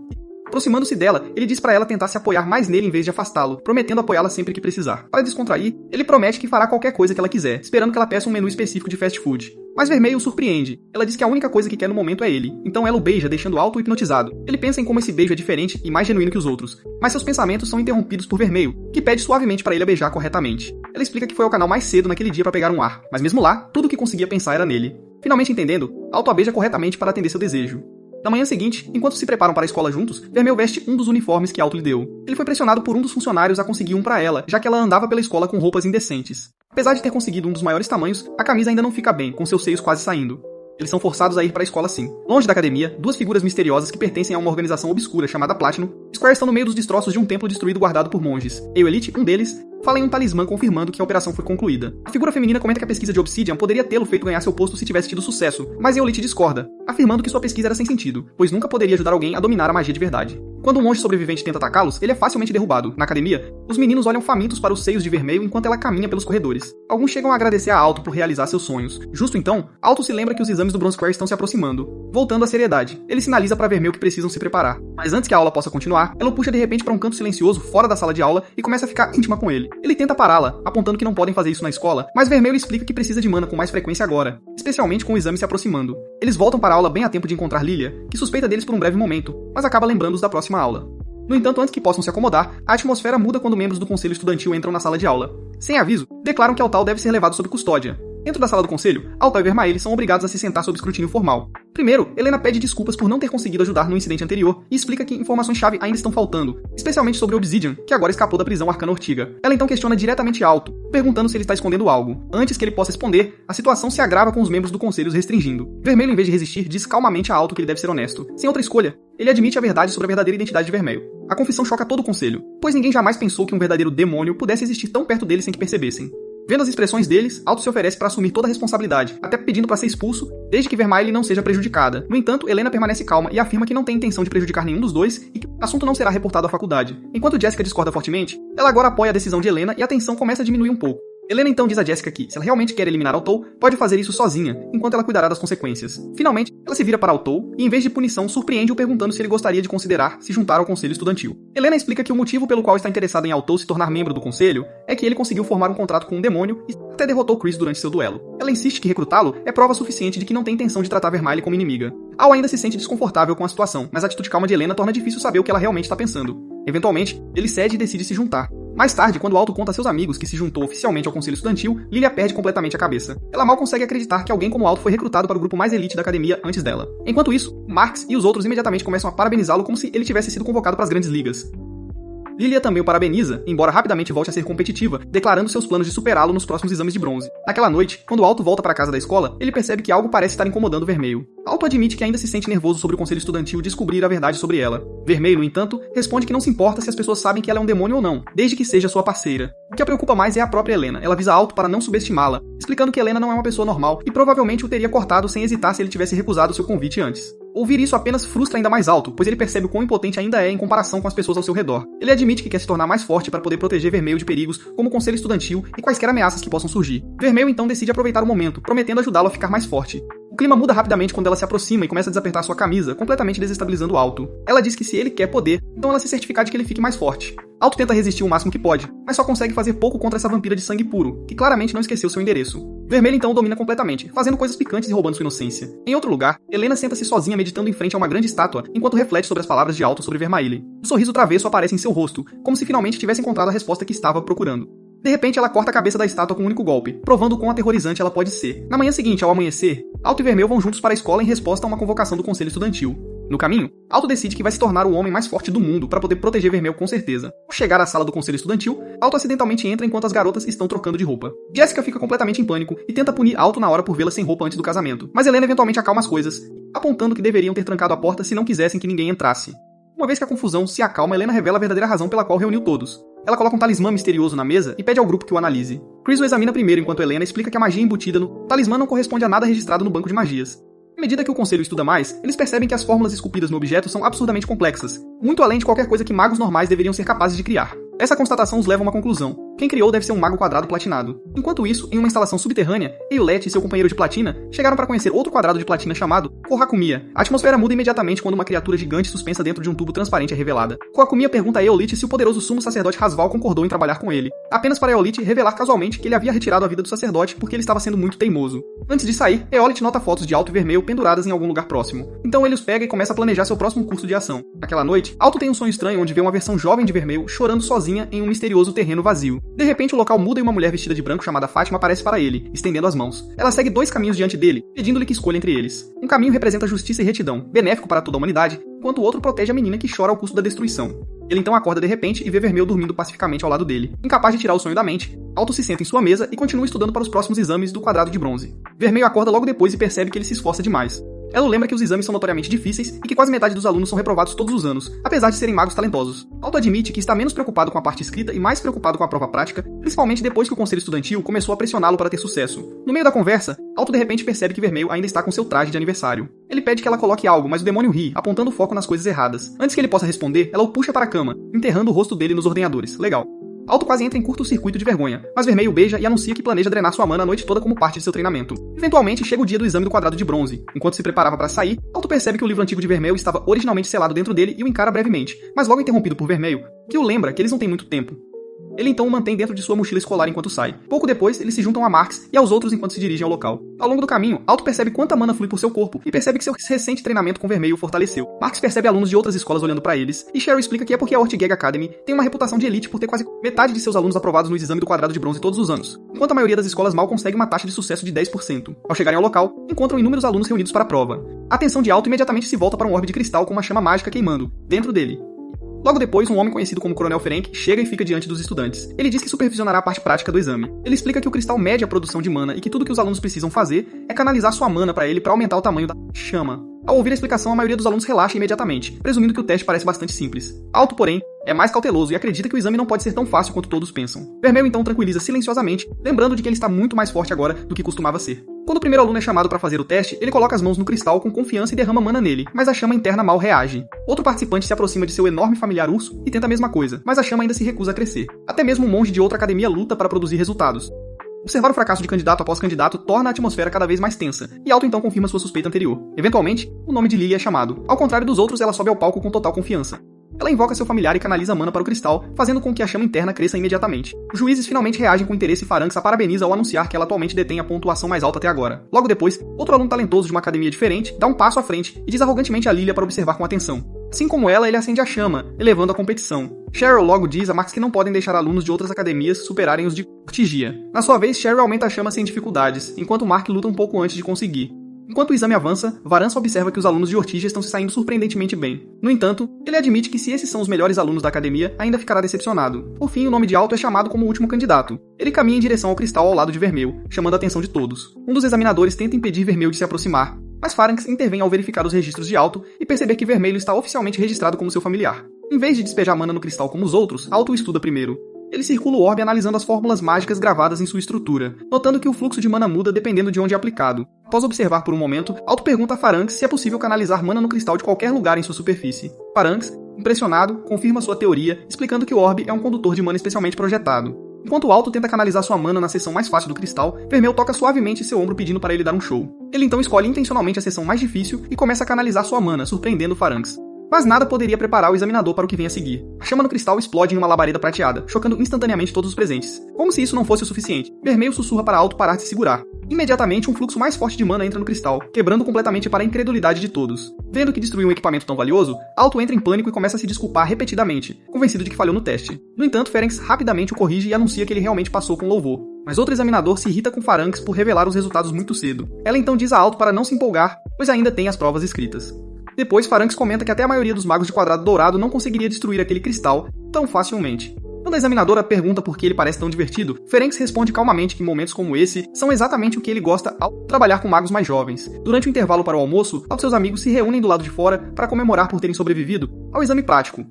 Aproximando-se dela, ele diz para ela tentar se apoiar mais nele em vez de afastá-lo, prometendo apoiá-la sempre que precisar. Para descontrair, ele promete que fará qualquer coisa que ela quiser, esperando que ela peça um menu específico de fast food. Mas Vermelho o surpreende. Ela diz que a única coisa que quer no momento é ele, então ela o beija, deixando Alto hipnotizado. Ele pensa em como esse beijo é diferente e mais genuíno que os outros, mas seus pensamentos são interrompidos por Vermelho, que pede suavemente para ele a beijar corretamente. Ela explica que foi ao canal mais cedo naquele dia para pegar um ar, mas mesmo lá, tudo o que conseguia pensar era nele. Finalmente entendendo, Alto a beija corretamente para atender seu desejo. Na manhã seguinte, enquanto se preparam para a escola juntos, Vermelho veste um dos uniformes que Alto lhe deu. Ele foi pressionado por um dos funcionários a conseguir um para ela, já que ela andava pela escola com roupas indecentes. Apesar de ter conseguido um dos maiores tamanhos, a camisa ainda não fica bem, com seus seios quase saindo. Eles são forçados a ir para a escola sim. Longe da academia, duas figuras misteriosas que pertencem a uma organização obscura chamada Platinum, Square estão no meio dos destroços de um templo destruído guardado por monges. Elite, um deles, fala em um talismã confirmando que a operação foi concluída. A figura feminina comenta que a pesquisa de Obsidian poderia tê-lo feito ganhar seu posto se tivesse tido sucesso, mas Elite discorda, afirmando que sua pesquisa era sem sentido, pois nunca poderia ajudar alguém a dominar a magia de verdade. Quando um monge sobrevivente tenta atacá-los, ele é facilmente derrubado. Na academia, os meninos olham famintos para os seios de Vermelho enquanto ela caminha pelos corredores. Alguns chegam a agradecer a Alto por realizar seus sonhos. Justo então, Alto se lembra que os exames do Bronze Square estão se aproximando. Voltando à seriedade, ele sinaliza para Vermelho que precisam se preparar. Mas antes que a aula possa continuar, ela o puxa de repente para um canto silencioso fora da sala de aula e começa a ficar íntima com ele. Ele tenta pará-la, apontando que não podem fazer isso na escola, mas Vermelho explica que precisa de mana com mais frequência agora, especialmente com o exame se aproximando. Eles voltam para a aula bem a tempo de encontrar Lilia, que suspeita deles por um breve momento, mas acaba lembrando-os da próxima aula. No entanto, antes que possam se acomodar, a atmosfera muda quando membros do conselho estudantil entram na sala de aula. Sem aviso, declaram que Altal deve ser levado sob custódia. Dentro da sala do conselho, Alto e Vermaele são obrigados a se sentar sob escrutínio formal. Primeiro, Helena pede desculpas por não ter conseguido ajudar no incidente anterior e explica que informações-chave ainda estão faltando, especialmente sobre Obsidian, que agora escapou da prisão Arcana Ortiga. Ela então questiona diretamente Alto, perguntando se ele está escondendo algo. Antes que ele possa responder, a situação se agrava com os membros do conselho os restringindo. Vermelho, em vez de resistir, diz calmamente a Alto que ele deve ser honesto. Sem outra escolha, ele admite a verdade sobre a verdadeira identidade de Vermelho. A confissão choca todo o conselho, pois ninguém jamais pensou que um verdadeiro demônio pudesse existir tão perto deles sem que percebessem. Vendo as expressões deles, Alto se oferece para assumir toda a responsabilidade, até pedindo para ser expulso, desde que Vermaele não seja prejudicada. No entanto, Helena permanece calma e afirma que não tem intenção de prejudicar nenhum dos dois e que o assunto não será reportado à faculdade. Enquanto Jessica discorda fortemente, ela agora apoia a decisão de Helena e a tensão começa a diminuir um pouco. Helena então diz a Jessica que, se ela realmente quer eliminar Altou, pode fazer isso sozinha, enquanto ela cuidará das consequências. Finalmente, ela se vira para Altou e, em vez de punição, surpreende-o perguntando se ele gostaria de considerar se juntar ao conselho estudantil. Helena explica que o motivo pelo qual está interessada em Altou se tornar membro do conselho é que ele conseguiu formar um contrato com um demônio e até derrotou Chris durante seu duelo. Ela insiste que recrutá-lo é prova suficiente de que não tem intenção de tratar Vermaele como inimiga. Al ainda se sente desconfortável com a situação, mas a atitude calma de Helena torna difícil saber o que ela realmente está pensando. Eventualmente, ele cede e decide se juntar. Mais tarde, quando Alto conta a seus amigos que se juntou oficialmente ao conselho estudantil, Lilia perde completamente a cabeça. Ela mal consegue acreditar que alguém como Alto foi recrutado para o grupo mais elite da academia antes dela. Enquanto isso, Marx e os outros imediatamente começam a parabenizá-lo como se ele tivesse sido convocado para as grandes ligas. Lilia também o parabeniza, embora rapidamente volte a ser competitiva, declarando seus planos de superá-lo nos próximos exames de bronze. Naquela noite, quando Alto volta para a casa da escola, ele percebe que algo parece estar incomodando Vermelho. Alto admite que ainda se sente nervoso sobre o conselho estudantil descobrir a verdade sobre ela. Vermelho, no entanto, responde que não se importa se as pessoas sabem que ela é um demônio ou não, desde que seja sua parceira. O que a preocupa mais é a própria Helena. Ela avisa Alto para não subestimá-la, explicando que Helena não é uma pessoa normal e provavelmente o teria cortado sem hesitar se ele tivesse recusado seu convite antes. Ouvir isso apenas frustra ainda mais Alto, pois ele percebe o quão impotente ainda é em comparação com as pessoas ao seu redor. Ele admite que quer se tornar mais forte para poder proteger Vermelho de perigos como o conselho estudantil e quaisquer ameaças que possam surgir. Vermelho então decide aproveitar o momento, prometendo ajudá-lo a ficar mais forte. O clima muda rapidamente quando ela se aproxima e começa a desapertar sua camisa, completamente desestabilizando Alto. Ela diz que se ele quer poder, então ela se certificar de que ele fique mais forte. Alto tenta resistir o máximo que pode, mas só consegue fazer pouco contra essa vampira de sangue puro, que claramente não esqueceu seu endereço. Vermelho então o domina completamente, fazendo coisas picantes e roubando sua inocência. Em outro lugar, Helena senta-se sozinha meditando em frente a uma grande estátua, enquanto reflete sobre as palavras de Alto sobre Vermaele. Um sorriso travesso aparece em seu rosto, como se finalmente tivesse encontrado a resposta que estava procurando. De repente, ela corta a cabeça da estátua com um único golpe, provando o quão aterrorizante ela pode ser. Na manhã seguinte, ao amanhecer, Alto e Vermelho vão juntos para a escola em resposta a uma convocação do conselho estudantil. No caminho, Alto decide que vai se tornar o homem mais forte do mundo para poder proteger Vermelho com certeza. Ao chegar à sala do conselho estudantil, Alto acidentalmente entra enquanto as garotas estão trocando de roupa. Jessica fica completamente em pânico e tenta punir Alto na hora por vê-la sem roupa antes do casamento, mas Helena eventualmente acalma as coisas, apontando que deveriam ter trancado a porta se não quisessem que ninguém entrasse. Uma vez que a confusão se acalma, Helena revela a verdadeira razão pela qual reuniu todos. Ela coloca um talismã misterioso na mesa e pede ao grupo que o analise. Chris o examina primeiro enquanto Helena explica que a magia embutida no talismã não corresponde a nada registrado no banco de magias. À medida que o conselho estuda mais, eles percebem que as fórmulas esculpidas no objeto são absurdamente complexas, muito além de qualquer coisa que magos normais deveriam ser capazes de criar. Essa constatação os leva a uma conclusão. Quem criou deve ser um mago quadrado platinado. Enquanto isso, em uma instalação subterrânea, Eulete e seu companheiro de platina chegaram para conhecer outro quadrado de platina chamado Kohakumiya. A atmosfera muda imediatamente quando uma criatura gigante suspensa dentro de um tubo transparente é revelada. Kohakumiya pergunta a Eolite se o poderoso sumo sacerdote Rasval concordou em trabalhar com ele, apenas para Eolite revelar casualmente que ele havia retirado a vida do sacerdote porque ele estava sendo muito teimoso. Antes de sair, Eolite nota fotos de Alto e Vermelho penduradas em algum lugar próximo. Então ele os pega e começa a planejar seu próximo curso de ação. Naquela noite, Alto tem um sonho estranho onde vê uma versão jovem de Vermelho chorando sozinha em um misterioso terreno vazio. De repente, o local muda e uma mulher vestida de branco chamada Fátima aparece para ele, estendendo as mãos. Ela segue dois caminhos diante dele, pedindo-lhe que escolha entre eles. Um caminho representa justiça e retidão, benéfico para toda a humanidade, enquanto o outro protege a menina que chora ao custo da destruição. Ele então acorda de repente e vê Vermelho dormindo pacificamente ao lado dele. Incapaz de tirar o sonho da mente, Alto se senta em sua mesa e continua estudando para os próximos exames do quadrado de bronze. Vermelho acorda logo depois e percebe que ele se esforça demais. Ela lembra que os exames são notoriamente difíceis e que quase metade dos alunos são reprovados todos os anos, apesar de serem magos talentosos. Alto admite que está menos preocupado com a parte escrita e mais preocupado com a prova prática, principalmente depois que o conselho estudantil começou a pressioná-lo para ter sucesso. No meio da conversa, Alto de repente percebe que Vermelho ainda está com seu traje de aniversário. Ele pede que ela coloque algo, mas o demônio ri, apontando o foco nas coisas erradas. Antes que ele possa responder, ela o puxa para a cama, enterrando o rosto dele nos ordenhadores. Legal. Alto quase entra em curto-circuito de vergonha, mas Vermelho o beija e anuncia que planeja drenar sua mana a noite toda como parte de seu treinamento. Eventualmente, chega o dia do exame do quadrado de bronze. Enquanto se preparava para sair, Alto percebe que o livro antigo de Vermelho estava originalmente selado dentro dele e o encara brevemente, mas logo interrompido por Vermelho, que o lembra que eles não têm muito tempo. Ele então o mantém dentro de sua mochila escolar enquanto sai. Pouco depois, eles se juntam a Marx e aos outros enquanto se dirigem ao local. Ao longo do caminho, Alto percebe quanta mana flui por seu corpo e percebe que seu recente treinamento com Vermelho o fortaleceu. Marx percebe alunos de outras escolas olhando para eles, e Cheryl explica que é porque a Ortgag Academy tem uma reputação de elite por ter quase metade de seus alunos aprovados no exame do quadrado de bronze todos os anos, enquanto a maioria das escolas mal consegue uma taxa de sucesso de 10%. Ao chegarem ao local, encontram inúmeros alunos reunidos para a prova. A atenção de Alto imediatamente se volta para um orbe de cristal com uma chama mágica queimando, dentro dele. Logo depois, um homem conhecido como Coronel Ferenc chega e fica diante dos estudantes. Ele diz que supervisionará a parte prática do exame. Ele explica que o cristal mede a produção de mana e que tudo que os alunos precisam fazer é canalizar sua mana para ele para aumentar o tamanho da chama. Ao ouvir a explicação, a maioria dos alunos relaxa imediatamente, presumindo que o teste parece bastante simples. Alto, porém, é mais cauteloso e acredita que o exame não pode ser tão fácil quanto todos pensam. Vermelho então tranquiliza silenciosamente, lembrando de que ele está muito mais forte agora do que costumava ser. Quando o primeiro aluno é chamado para fazer o teste, ele coloca as mãos no cristal com confiança e derrama mana nele, mas a chama interna mal reage. Outro participante se aproxima de seu enorme familiar urso e tenta a mesma coisa, mas a chama ainda se recusa a crescer. Até mesmo um monge de outra academia luta para produzir resultados. Observar o fracasso de candidato após candidato torna a atmosfera cada vez mais tensa, e Alto então confirma sua suspeita anterior. Eventualmente, o nome de Lily é chamado. Ao contrário dos outros, ela sobe ao palco com total confiança. Ela invoca seu familiar e canaliza mana para o cristal, fazendo com que a chama interna cresça imediatamente. Os juízes finalmente reagem com interesse e Phalanx a parabeniza ao anunciar que ela atualmente detém a pontuação mais alta até agora. Logo depois, outro aluno talentoso de uma academia diferente dá um passo à frente e diz arrogantemente a Lilia para observar com atenção. Assim como ela, ele acende a chama, elevando a competição. Cheryl logo diz a Marx que não podem deixar alunos de outras academias superarem os de Ortigia. Na sua vez, Cheryl aumenta a chama sem dificuldades, enquanto Mark luta um pouco antes de conseguir. Enquanto o exame avança, Varança observa que os alunos de Ortigia estão se saindo surpreendentemente bem. No entanto, ele admite que se esses são os melhores alunos da academia, ainda ficará decepcionado. Por fim, o nome de Alto é chamado como o último candidato. Ele caminha em direção ao cristal ao lado de Vermelho, chamando a atenção de todos. Um dos examinadores tenta impedir Vermelho de se aproximar, mas Phalanx intervém ao verificar os registros de Alto e perceber que Vermelho está oficialmente registrado como seu familiar. Em vez de despejar mana no cristal como os outros, Alto o estuda primeiro. Ele circula o orbe analisando as fórmulas mágicas gravadas em sua estrutura, notando que o fluxo de mana muda dependendo de onde é aplicado. Após observar por um momento, Alto pergunta a Phalanx se é possível canalizar mana no cristal de qualquer lugar em sua superfície. Phalanx, impressionado, confirma sua teoria, explicando que o orbe é um condutor de mana especialmente projetado. Enquanto Alto tenta canalizar sua mana na seção mais fácil do cristal, Vermelho toca suavemente seu ombro pedindo para ele dar um show. Ele então escolhe intencionalmente a seção mais difícil e começa a canalizar sua mana, surpreendendo Phalanx. Mas nada poderia preparar o examinador para o que vem a seguir. A chama no cristal explode em uma labareda prateada, chocando instantaneamente todos os presentes. Como se isso não fosse o suficiente, Vermelho sussurra para Alto parar de se segurar. Imediatamente, um fluxo mais forte de mana entra no cristal, quebrando completamente para a incredulidade de todos. Vendo que destruiu um equipamento tão valioso, Alto entra em pânico e começa a se desculpar repetidamente, convencido de que falhou no teste. No entanto, Ferenc rapidamente o corrige e anuncia que ele realmente passou com louvor. Mas outro examinador se irrita com Phalanx por revelar os resultados muito cedo. Ela então diz a Alto para não se empolgar, pois ainda tem as provas escritas. Depois, Phalanx comenta que até a maioria dos magos de quadrado dourado não conseguiria destruir aquele cristal tão facilmente. Quando a examinadora pergunta por que ele parece tão divertido, Ferenc responde calmamente que momentos como esse são exatamente o que ele gosta ao trabalhar com magos mais jovens. Durante o intervalo para o almoço, seus amigos se reúnem do lado de fora para comemorar por terem sobrevivido ao exame prático.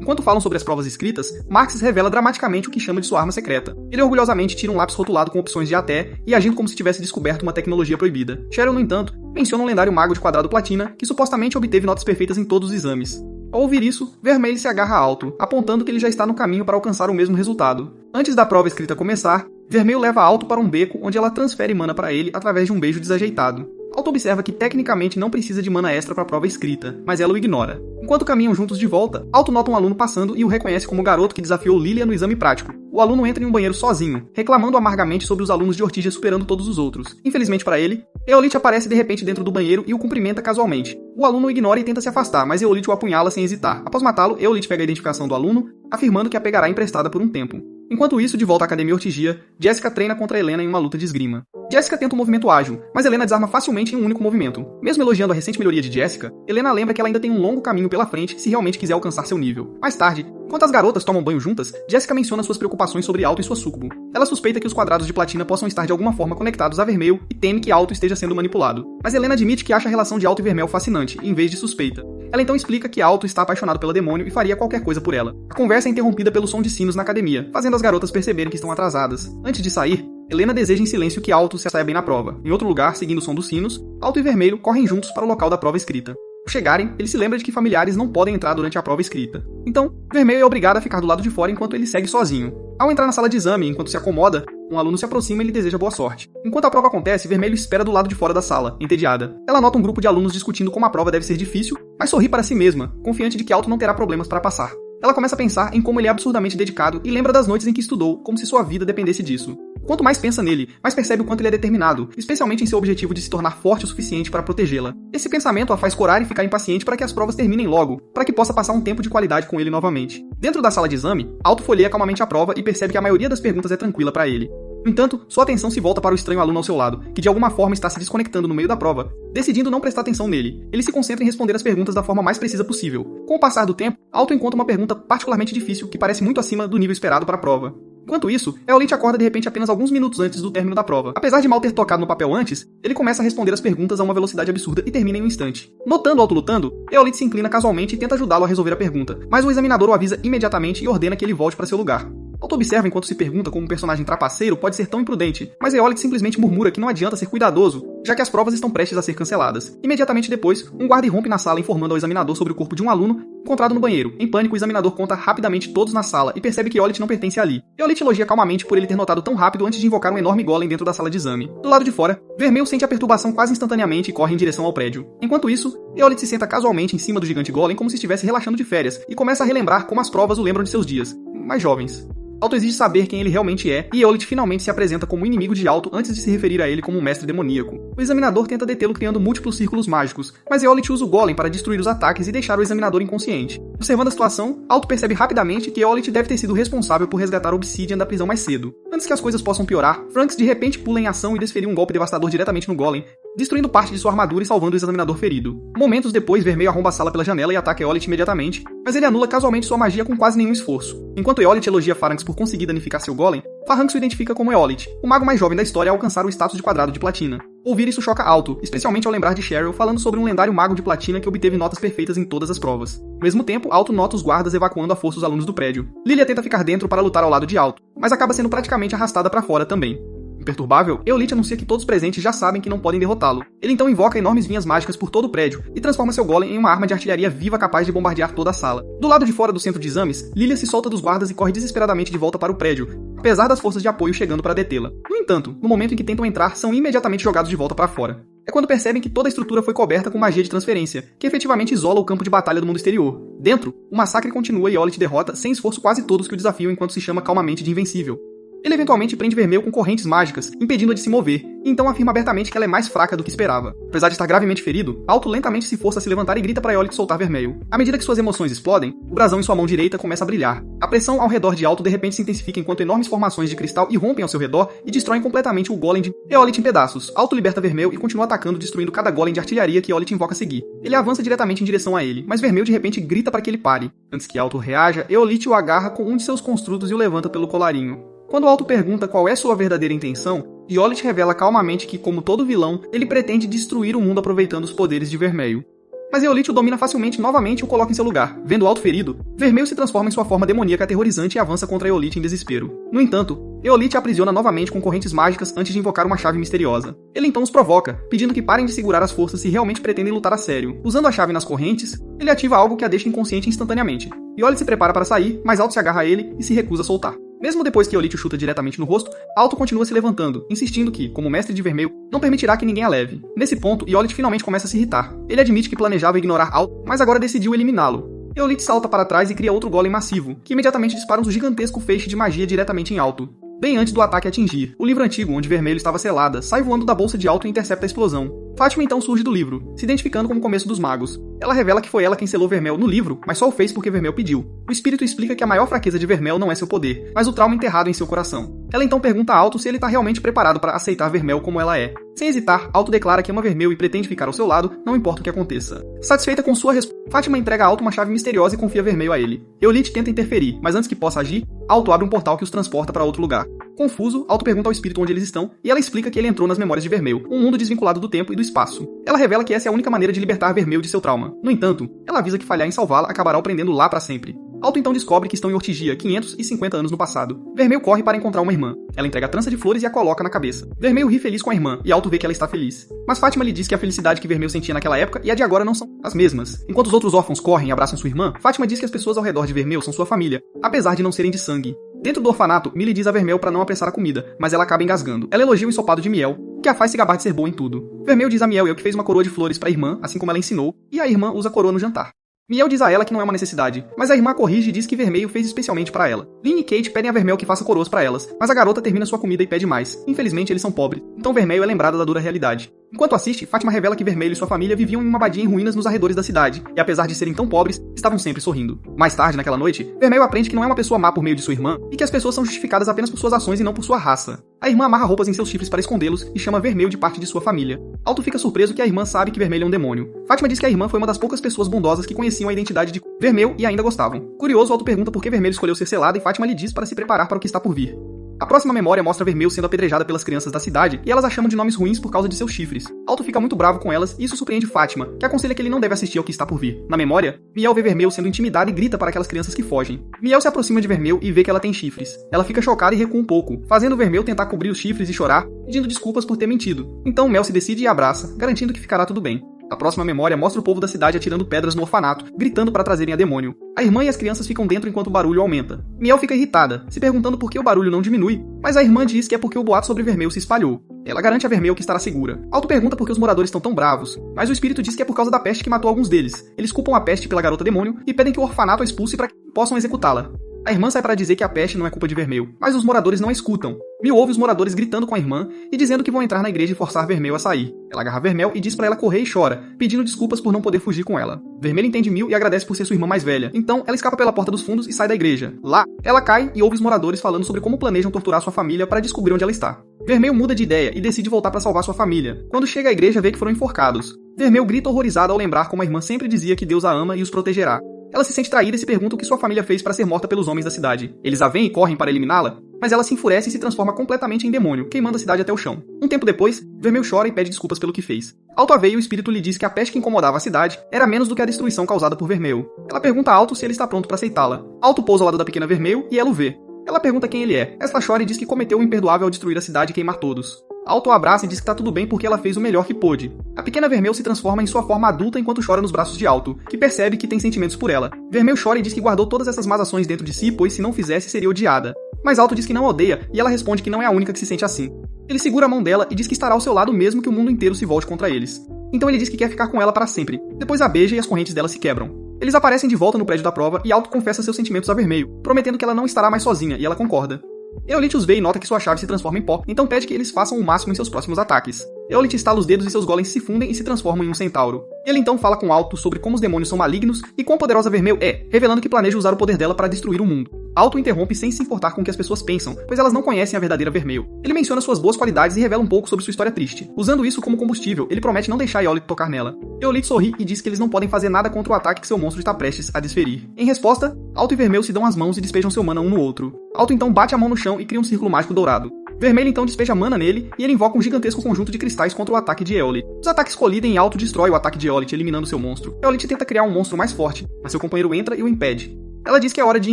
Enquanto falam sobre as provas escritas, Marx revela dramaticamente o que chama de sua arma secreta. Ele orgulhosamente tira um lápis rotulado com opções de até e agindo como se tivesse descoberto uma tecnologia proibida. Cheryl, no entanto, menciona um lendário mago de quadrado platina que supostamente obteve notas perfeitas em todos os exames. Ao ouvir isso, Vermelho se agarra a Alto, apontando que ele já está no caminho para alcançar o mesmo resultado. Antes da prova escrita começar, Vermelho leva Alto para um beco onde ela transfere mana para ele através de um beijo desajeitado. Alto observa que tecnicamente não precisa de mana extra para a prova escrita, mas ela o ignora. Enquanto caminham juntos de volta, Alto nota um aluno passando e o reconhece como o garoto que desafiou Lilia no exame prático. O aluno entra em um banheiro sozinho, reclamando amargamente sobre os alunos de Ortigia superando todos os outros. Infelizmente para ele, Eolite aparece de repente dentro do banheiro e o cumprimenta casualmente. O aluno o ignora e tenta se afastar, mas Eolite o apunhala sem hesitar. Após matá-lo, Eolite pega a identificação do aluno, afirmando que a pegará emprestada por um tempo. Enquanto isso, de volta à Academia Ortigia, Jessica treina contra Helena em uma luta de esgrima. Jessica tenta um movimento ágil, mas Helena desarma facilmente em um único movimento. Mesmo elogiando a recente melhoria de Jessica, Helena lembra que ela ainda tem um longo caminho pela frente se realmente quiser alcançar seu nível. Mais tarde, enquanto as garotas tomam banho juntas, Jessica menciona suas preocupações sobre Alto e sua súcubo. Ela suspeita que os quadrados de platina possam estar de alguma forma conectados a Vermelho e teme que Alto esteja sendo manipulado. Mas Helena admite que acha a relação de Alto e Vermelho fascinante, em vez de suspeita. Ela então explica que Alto está apaixonado pela demônio e faria qualquer coisa por ela. A conversa é interrompida pelo som de sinos na academia, fazendo as garotas perceberem que estão atrasadas. Antes de sair, Helena deseja em silêncio que Alto se saia bem na prova. Em outro lugar, seguindo o som dos sinos, Alto e Vermelho correm juntos para o local da prova escrita. Ao chegarem, ele se lembra de que familiares não podem entrar durante a prova escrita. Então, Vermelho é obrigado a ficar do lado de fora enquanto ele segue sozinho. Ao entrar na sala de exame, enquanto se acomoda, um aluno se aproxima e lhe deseja boa sorte. Enquanto a prova acontece, Vermelho espera do lado de fora da sala, entediada. Ela nota um grupo de alunos discutindo como a prova deve ser difícil, mas sorri para si mesma, confiante de que Alto não terá problemas para passar. Ela começa a pensar em como ele é absurdamente dedicado e lembra das noites em que estudou, como se sua vida dependesse disso. Quanto mais pensa nele, mais percebe o quanto ele é determinado, especialmente em seu objetivo de se tornar forte o suficiente para protegê-la. Esse pensamento a faz corar e ficar impaciente para que as provas terminem logo, para que possa passar um tempo de qualidade com ele novamente. Dentro da sala de exame, Alto folheia calmamente a prova e percebe que a maioria das perguntas é tranquila para ele. No entanto, sua atenção se volta para o estranho aluno ao seu lado, que de alguma forma está se desconectando no meio da prova. Decidindo não prestar atenção nele, ele se concentra em responder as perguntas da forma mais precisa possível. Com o passar do tempo, Alto encontra uma pergunta particularmente difícil que parece muito acima do nível esperado para a prova. Enquanto isso, Eolite acorda de repente apenas alguns minutos antes do término da prova. Apesar de mal ter tocado no papel antes, ele começa a responder as perguntas a uma velocidade absurda e termina em um instante. Notando Alto lutando, Eolite se inclina casualmente e tenta ajudá-lo a resolver a pergunta, mas o examinador o avisa imediatamente e ordena que ele volte para seu lugar. Alto observa enquanto se pergunta como um personagem trapaceiro pode ser tão imprudente, mas Eolite simplesmente murmura que não adianta ser cuidadoso, já que as provas estão prestes a ser canceladas. Imediatamente depois, um guarda irrompe na sala informando ao examinador sobre o corpo de um aluno encontrado no banheiro. Em pânico, o examinador conta rapidamente todos na sala e percebe que Eolite não pertence ali. Eolite elogia calmamente por ele ter notado tão rápido antes de invocar um enorme golem dentro da sala de exame. Do lado de fora, Vermelho sente a perturbação quase instantaneamente e corre em direção ao prédio. Enquanto isso, Eolite se senta casualmente em cima do gigante golem como se estivesse relaxando de férias e começa a relembrar como as provas o lembram de seus dias mais jovens. Alto exige saber quem ele realmente é, e Eolite finalmente se apresenta como inimigo de Alto antes de se referir a ele como um mestre demoníaco. O examinador tenta detê-lo criando múltiplos círculos mágicos, mas Eolite usa o golem para destruir os ataques e deixar o examinador inconsciente. Observando a situação, Alto percebe rapidamente que Eolite deve ter sido responsável por resgatar Obsidian da prisão mais cedo. Antes que as coisas possam piorar, Franks de repente pula em ação e desferiu um golpe devastador diretamente no golem, destruindo parte de sua armadura e salvando o examinador ferido. Momentos depois, Vermelho arromba a sala pela janela e ataca Eolite imediatamente, mas ele anula casualmente sua magia com quase nenhum esforço. Enquanto Eolite elogia Pharynx por conseguir danificar seu golem, Pharynx o identifica como Eolite, o mago mais jovem da história a alcançar o status de quadrado de platina. Ouvir isso choca Alto, especialmente ao lembrar de Cheryl falando sobre um lendário mago de platina que obteve notas perfeitas em todas as provas. Ao mesmo tempo, Alto nota os guardas evacuando à força os alunos do prédio. Lilia tenta ficar dentro para lutar ao lado de Alto, mas acaba sendo praticamente arrastada para fora também. Imperturbável, Eolite anuncia que todos os presentes já sabem que não podem derrotá-lo. Ele então invoca enormes vinhas mágicas por todo o prédio e transforma seu golem em uma arma de artilharia viva capaz de bombardear toda a sala. Do lado de fora do centro de exames, Lilia se solta dos guardas e corre desesperadamente de volta para o prédio, apesar das forças de apoio chegando para detê-la. No entanto, no momento em que tentam entrar, são imediatamente jogados de volta para fora. É quando percebem que toda a estrutura foi coberta com magia de transferência, que efetivamente isola o campo de batalha do mundo exterior. Dentro, o massacre continua e Eolite derrota sem esforço quase todos que o desafiam enquanto se chama calmamente de invencível. Ele eventualmente prende Vermelho com correntes mágicas, impedindo-a de se mover, e então afirma abertamente que ela é mais fraca do que esperava. Apesar de estar gravemente ferido, Alto lentamente se força a se levantar e grita para Eolite soltar Vermelho. À medida que suas emoções explodem, o brasão em sua mão direita começa a brilhar. A pressão ao redor de Alto de repente se intensifica enquanto enormes formações de cristal irrompem ao seu redor e destroem completamente o golem de Eolite em pedaços. Alto liberta Vermelho e continua atacando, destruindo cada golem de artilharia que Eolite invoca a seguir. Ele avança diretamente em direção a ele, mas Vermelho de repente grita para que ele pare. Antes que Alto reaja, Eolite o agarra com um de seus construtos e o levanta pelo colarinho. Quando Alto pergunta qual é sua verdadeira intenção, Eolite revela calmamente que, como todo vilão, ele pretende destruir o mundo aproveitando os poderes de Vermelho. Mas Eolite o domina facilmente novamente e o coloca em seu lugar. Vendo Alto ferido, Vermelho se transforma em sua forma demoníaca aterrorizante e avança contra Eolite em desespero. No entanto, Eolite a aprisiona novamente com correntes mágicas antes de invocar uma chave misteriosa. Ele então os provoca, pedindo que parem de segurar as forças se realmente pretendem lutar a sério. Usando a chave nas correntes, ele ativa algo que a deixa inconsciente instantaneamente. Eolite se prepara para sair, mas Alto se agarra a ele e se recusa a soltar. Mesmo depois que Eolite o chuta diretamente no rosto, Alto continua se levantando, insistindo que, como mestre de Vermelho, não permitirá que ninguém a leve. Nesse ponto, Eolite finalmente começa a se irritar. Ele admite que planejava ignorar Alto, mas agora decidiu eliminá-lo. Eolite salta para trás e cria outro golem massivo, que imediatamente dispara um gigantesco feixe de magia diretamente em Alto. Bem antes do ataque atingir, o livro antigo, onde Vermelho estava selada, sai voando da bolsa de Alto e intercepta a explosão. Fátima então surge do livro, se identificando como o começo dos magos. Ela revela que foi ela quem selou Vermelho no livro, mas só o fez porque Vermelho pediu. O espírito explica que a maior fraqueza de Vermelho não é seu poder, mas o trauma enterrado em seu coração. Ela então pergunta a Alto se ele está realmente preparado para aceitar Vermelho como ela é. Sem hesitar, Alto declara que ama Vermelho e pretende ficar ao seu lado, não importa o que aconteça. Satisfeita com sua resposta, Fátima entrega a Alto uma chave misteriosa e confia Vermelho a ele. Eolite tenta interferir, mas antes que possa agir, Alto abre um portal que os transporta para outro lugar. Confuso, Alto pergunta ao espírito onde eles estão, e ela explica que ele entrou nas memórias de Vermelho, um mundo desvinculado do tempo e do espaço. Ela revela que essa é a única maneira de libertar Vermelho de seu trauma. No entanto, ela avisa que falhar em salvá-la acabará o prendendo lá para sempre. Alto então descobre que estão em Ortigia, 550 anos no passado. Vermelho corre para encontrar uma irmã. Ela entrega a trança de flores e a coloca na cabeça. Vermelho ri feliz com a irmã, e Alto vê que ela está feliz. Mas Fátima lhe diz que a felicidade que Vermelho sentia naquela época e a de agora não são as mesmas. Enquanto os outros órfãos correm e abraçam sua irmã, Fátima diz que as pessoas ao redor de Vermelho são sua família, apesar de não serem de sangue. Dentro do orfanato, Millie diz a Vermelho para não apressar a comida, mas ela acaba engasgando. Ela elogia o ensopado de miel, que a faz se gabar de ser boa em tudo. Vermelho diz a Miel que fez uma coroa de flores para a irmã, assim como ela ensinou, e a irmã usa a coroa no jantar. Miel diz a ela que não é uma necessidade, mas a irmã corrige e diz que Vermelho fez especialmente para ela. Lynn e Kate pedem a Vermel que faça coroas para elas, mas a garota termina sua comida e pede mais. Infelizmente, eles são pobres, então Vermelho é lembrada da dura realidade. Enquanto assiste, Fátima revela que Vermelho e sua família viviam em uma abadia em ruínas nos arredores da cidade, e apesar de serem tão pobres, estavam sempre sorrindo. Mais tarde, naquela noite, Vermelho aprende que não é uma pessoa má por meio de sua irmã, e que as pessoas são justificadas apenas por suas ações e não por sua raça. A irmã amarra roupas em seus chifres para escondê-los e chama Vermelho de parte de sua família. Alto fica surpreso que a irmã sabe que Vermelho é um demônio. Fátima diz que a irmã foi uma das poucas pessoas bondosas que conheciam a identidade de Vermelho e ainda gostavam. Curioso, Alto pergunta por que Vermelho escolheu ser selada e Fátima lhe diz para se preparar para o que está por vir. A próxima memória mostra Vermelho sendo apedrejada pelas crianças da cidade e elas a chamam de nomes ruins por causa de seus chifres. Alto fica muito bravo com elas e isso surpreende Fátima, que aconselha que ele não deve assistir ao que está por vir. Na memória, Miel vê Vermelho sendo intimidada e grita para aquelas crianças que fogem. Miel se aproxima de Vermelho e vê que ela tem chifres. Ela fica chocada e recua um pouco, fazendo Vermelho tentar cobrir os chifres e chorar, pedindo desculpas por ter mentido. Então Mel se decide e abraça, garantindo que ficará tudo bem. A próxima memória mostra o povo da cidade atirando pedras no orfanato, gritando para trazerem a demônio. A irmã e as crianças ficam dentro enquanto o barulho aumenta. Miel fica irritada, se perguntando por que o barulho não diminui, mas a irmã diz que é porque o boato sobre Vermelho se espalhou. Ela garante a Vermelho que estará segura. Alto pergunta por que os moradores estão tão bravos, mas o espírito diz que é por causa da peste que matou alguns deles. Eles culpam a peste pela garota demônio e pedem que o orfanato a expulse para que possam executá-la. A irmã sai para dizer que a peste não é culpa de Vermelho, mas os moradores não a escutam. Miel ouve os moradores gritando com a irmã e dizendo que vão entrar na igreja e forçar Vermelho a sair. Ela agarra Vermelho e diz para ela correr e chora, pedindo desculpas por não poder fugir com ela. Vermelho entende Miel e agradece por ser sua irmã mais velha, então ela escapa pela porta dos fundos e sai da igreja. Lá, ela cai e ouve os moradores falando sobre como planejam torturar sua família para descobrir onde ela está. Vermelho muda de ideia e decide voltar para salvar sua família. Quando chega à igreja, vê que foram enforcados. Vermelho grita horrorizado ao lembrar como a irmã sempre dizia que Deus a ama e os protegerá. Ela se sente traída e se pergunta o que sua família fez para ser morta pelos homens da cidade. Eles a veem e correm para eliminá-la, mas ela se enfurece e se transforma completamente em demônio, queimando a cidade até o chão. Um tempo depois, Vermelho chora e pede desculpas pelo que fez. Alto a vê e o espírito lhe diz que a peste que incomodava a cidade era menos do que a destruição causada por Vermelho. Ela pergunta a Alto se ele está pronto para aceitá-la. Alto pousa ao lado da pequena Vermelho e ela o vê. Ela pergunta quem ele é. Esta chora e diz que cometeu o imperdoável ao destruir a cidade e queimar todos. Alto a abraça e diz que tá tudo bem porque ela fez o melhor que pôde. A pequena Vermelho se transforma em sua forma adulta enquanto chora nos braços de Alto, que percebe que tem sentimentos por ela. Vermelho chora e diz que guardou todas essas más ações dentro de si, pois se não fizesse seria odiada. Mas Alto diz que não a odeia e ela responde que não é a única que se sente assim. Ele segura a mão dela e diz que estará ao seu lado mesmo que o mundo inteiro se volte contra eles. Então ele diz que quer ficar com ela para sempre. Depois a beija e as correntes dela se quebram. Eles aparecem de volta no prédio da prova e Alto confessa seus sentimentos a Vermelho, prometendo que ela não estará mais sozinha, e ela concorda. Eolith os vê e nota que sua chave se transforma em pó, então pede que eles façam o máximo em seus próximos ataques. Eolith estala os dedos e seus golems se fundem e se transformam em um centauro. Ele então fala com Alto sobre como os demônios são malignos e quão poderosa Vermelho é, revelando que planeja usar o poder dela para destruir o mundo. Alto interrompe sem se importar com o que as pessoas pensam, pois elas não conhecem a verdadeira Vermelho. Ele menciona suas boas qualidades e revela um pouco sobre sua história triste. Usando isso como combustível, ele promete não deixar Eolith tocar nela. Eolith sorri e diz que eles não podem fazer nada contra o ataque que seu monstro está prestes a desferir. Em resposta, Alto e Vermelho se dão as mãos e despejam seu mana um no outro. Alto então bate a mão no chão e cria um círculo mágico dourado. Vermelho então despeja mana nele e ele invoca um gigantesco conjunto de cristais contra o ataque de Eolith. Os ataques colidem e Alto destrói o ataque de Eolith, eliminando seu monstro. Eolith tenta criar um monstro mais forte, mas seu companheiro entra e o impede. Ela diz que é hora de ir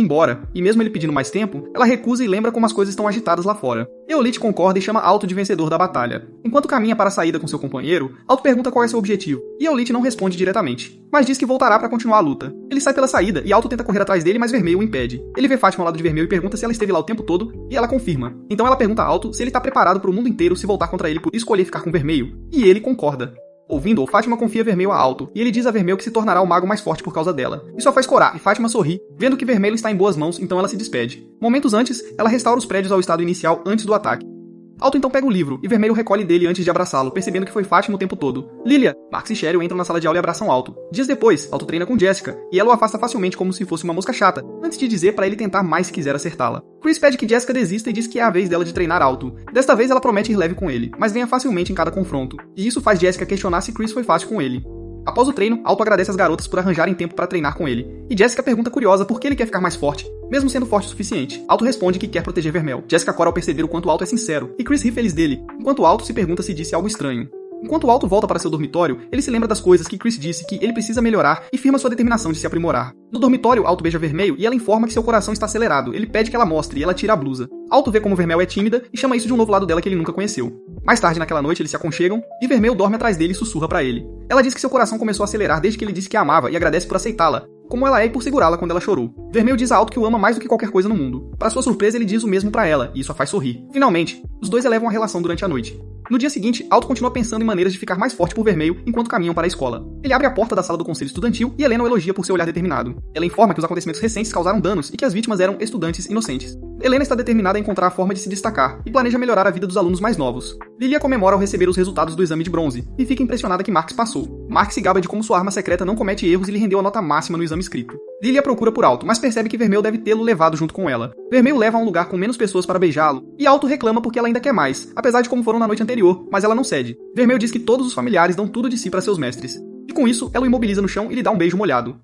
embora, e mesmo ele pedindo mais tempo, ela recusa e lembra como as coisas estão agitadas lá fora. Eolith concorda e chama Alto de vencedor da batalha. Enquanto caminha para a saída com seu companheiro, Alto pergunta qual é seu objetivo, e Eolith não responde diretamente, mas diz que voltará para continuar a luta. Ele sai pela saída e Alto tenta correr atrás dele, mas Vermelho o impede. Ele vê Fátima ao lado de Vermelho e pergunta se ela esteve lá o tempo todo, e ela confirma. Então ela pergunta a Alto se ele está preparado para o mundo inteiro se voltar contra ele por escolher ficar com Vermelho, e ele concorda. Ouvindo-o, Fátima confia Vermelho a Alto, e ele diz a Vermelho que se tornará o mago mais forte por causa dela. Isso a faz corar, e Fátima sorri, vendo que Vermelho está em boas mãos, então ela se despede. Momentos antes, ela restaura os prédios ao estado inicial antes do ataque. Alto então pega o livro, e Vermelho recolhe dele antes de abraçá-lo, percebendo que foi Fátima o tempo todo. Lilia, Max e Cheryl entram na sala de aula e abraçam Alto. Dias depois, Alto treina com Jessica, e ela o afasta facilmente como se fosse uma mosca chata, antes de dizer para ele tentar mais se quiser acertá-la. Chris pede que Jessica desista e diz que é a vez dela de treinar Alto. Desta vez ela promete ir leve com ele, mas ganha facilmente em cada confronto, e isso faz Jessica questionar se Chris foi fácil com ele. Após o treino, Alto agradece às garotas por arranjarem tempo para treinar com ele, e Jessica pergunta curiosa por que ele quer ficar mais forte, mesmo sendo forte o suficiente. Alto responde que quer proteger Vermelho. Jessica cora ao perceber o quanto Alto é sincero, e Chris ri feliz dele, enquanto Alto se pergunta se disse algo estranho. Enquanto Alto volta para seu dormitório, ele se lembra das coisas que Chris disse que ele precisa melhorar e firma sua determinação de se aprimorar. No dormitório, Alto beija Vermelho e ela informa que seu coração está acelerado. Ele pede que ela mostre e ela tira a blusa. Alto vê como Vermelho é tímida e chama isso de um novo lado dela que ele nunca conheceu. Mais tarde naquela noite, eles se aconchegam e Vermelho dorme atrás dele e sussurra pra ele. Ela diz que seu coração começou a acelerar desde que ele disse que a amava e agradece por aceitá-la, como ela é e por segurá-la quando ela chorou. Vermelho diz a Alto que o ama mais do que qualquer coisa no mundo. Para sua surpresa, ele diz o mesmo pra ela, e isso a faz sorrir. Finalmente, os dois elevam a relação durante a noite. No dia seguinte, Alto continua pensando em maneiras de ficar mais forte por Vermelho enquanto caminham para a escola. Ele abre a porta da sala do conselho estudantil e Helena o elogia por seu olhar determinado. Ela informa que os acontecimentos recentes causaram danos e que as vítimas eram estudantes inocentes. Helena está determinada a encontrar a forma de se destacar e planeja melhorar a vida dos alunos mais novos. Lilia comemora ao receber os resultados do exame de bronze e fica impressionada que Mark passou. Mark se gaba de como sua arma secreta não comete erros e lhe rendeu a nota máxima no exame escrito. Lilia procura por Alto, mas percebe que Vermelho deve tê-lo levado junto com ela. Vermelho leva a um lugar com menos pessoas para beijá-lo, e Alto reclama porque ela ainda quer mais, apesar de como foram na noite anterior, mas ela não cede. Vermelho diz que todos os familiares dão tudo de si para seus mestres. E com isso, ela o imobiliza no chão e lhe dá um beijo molhado.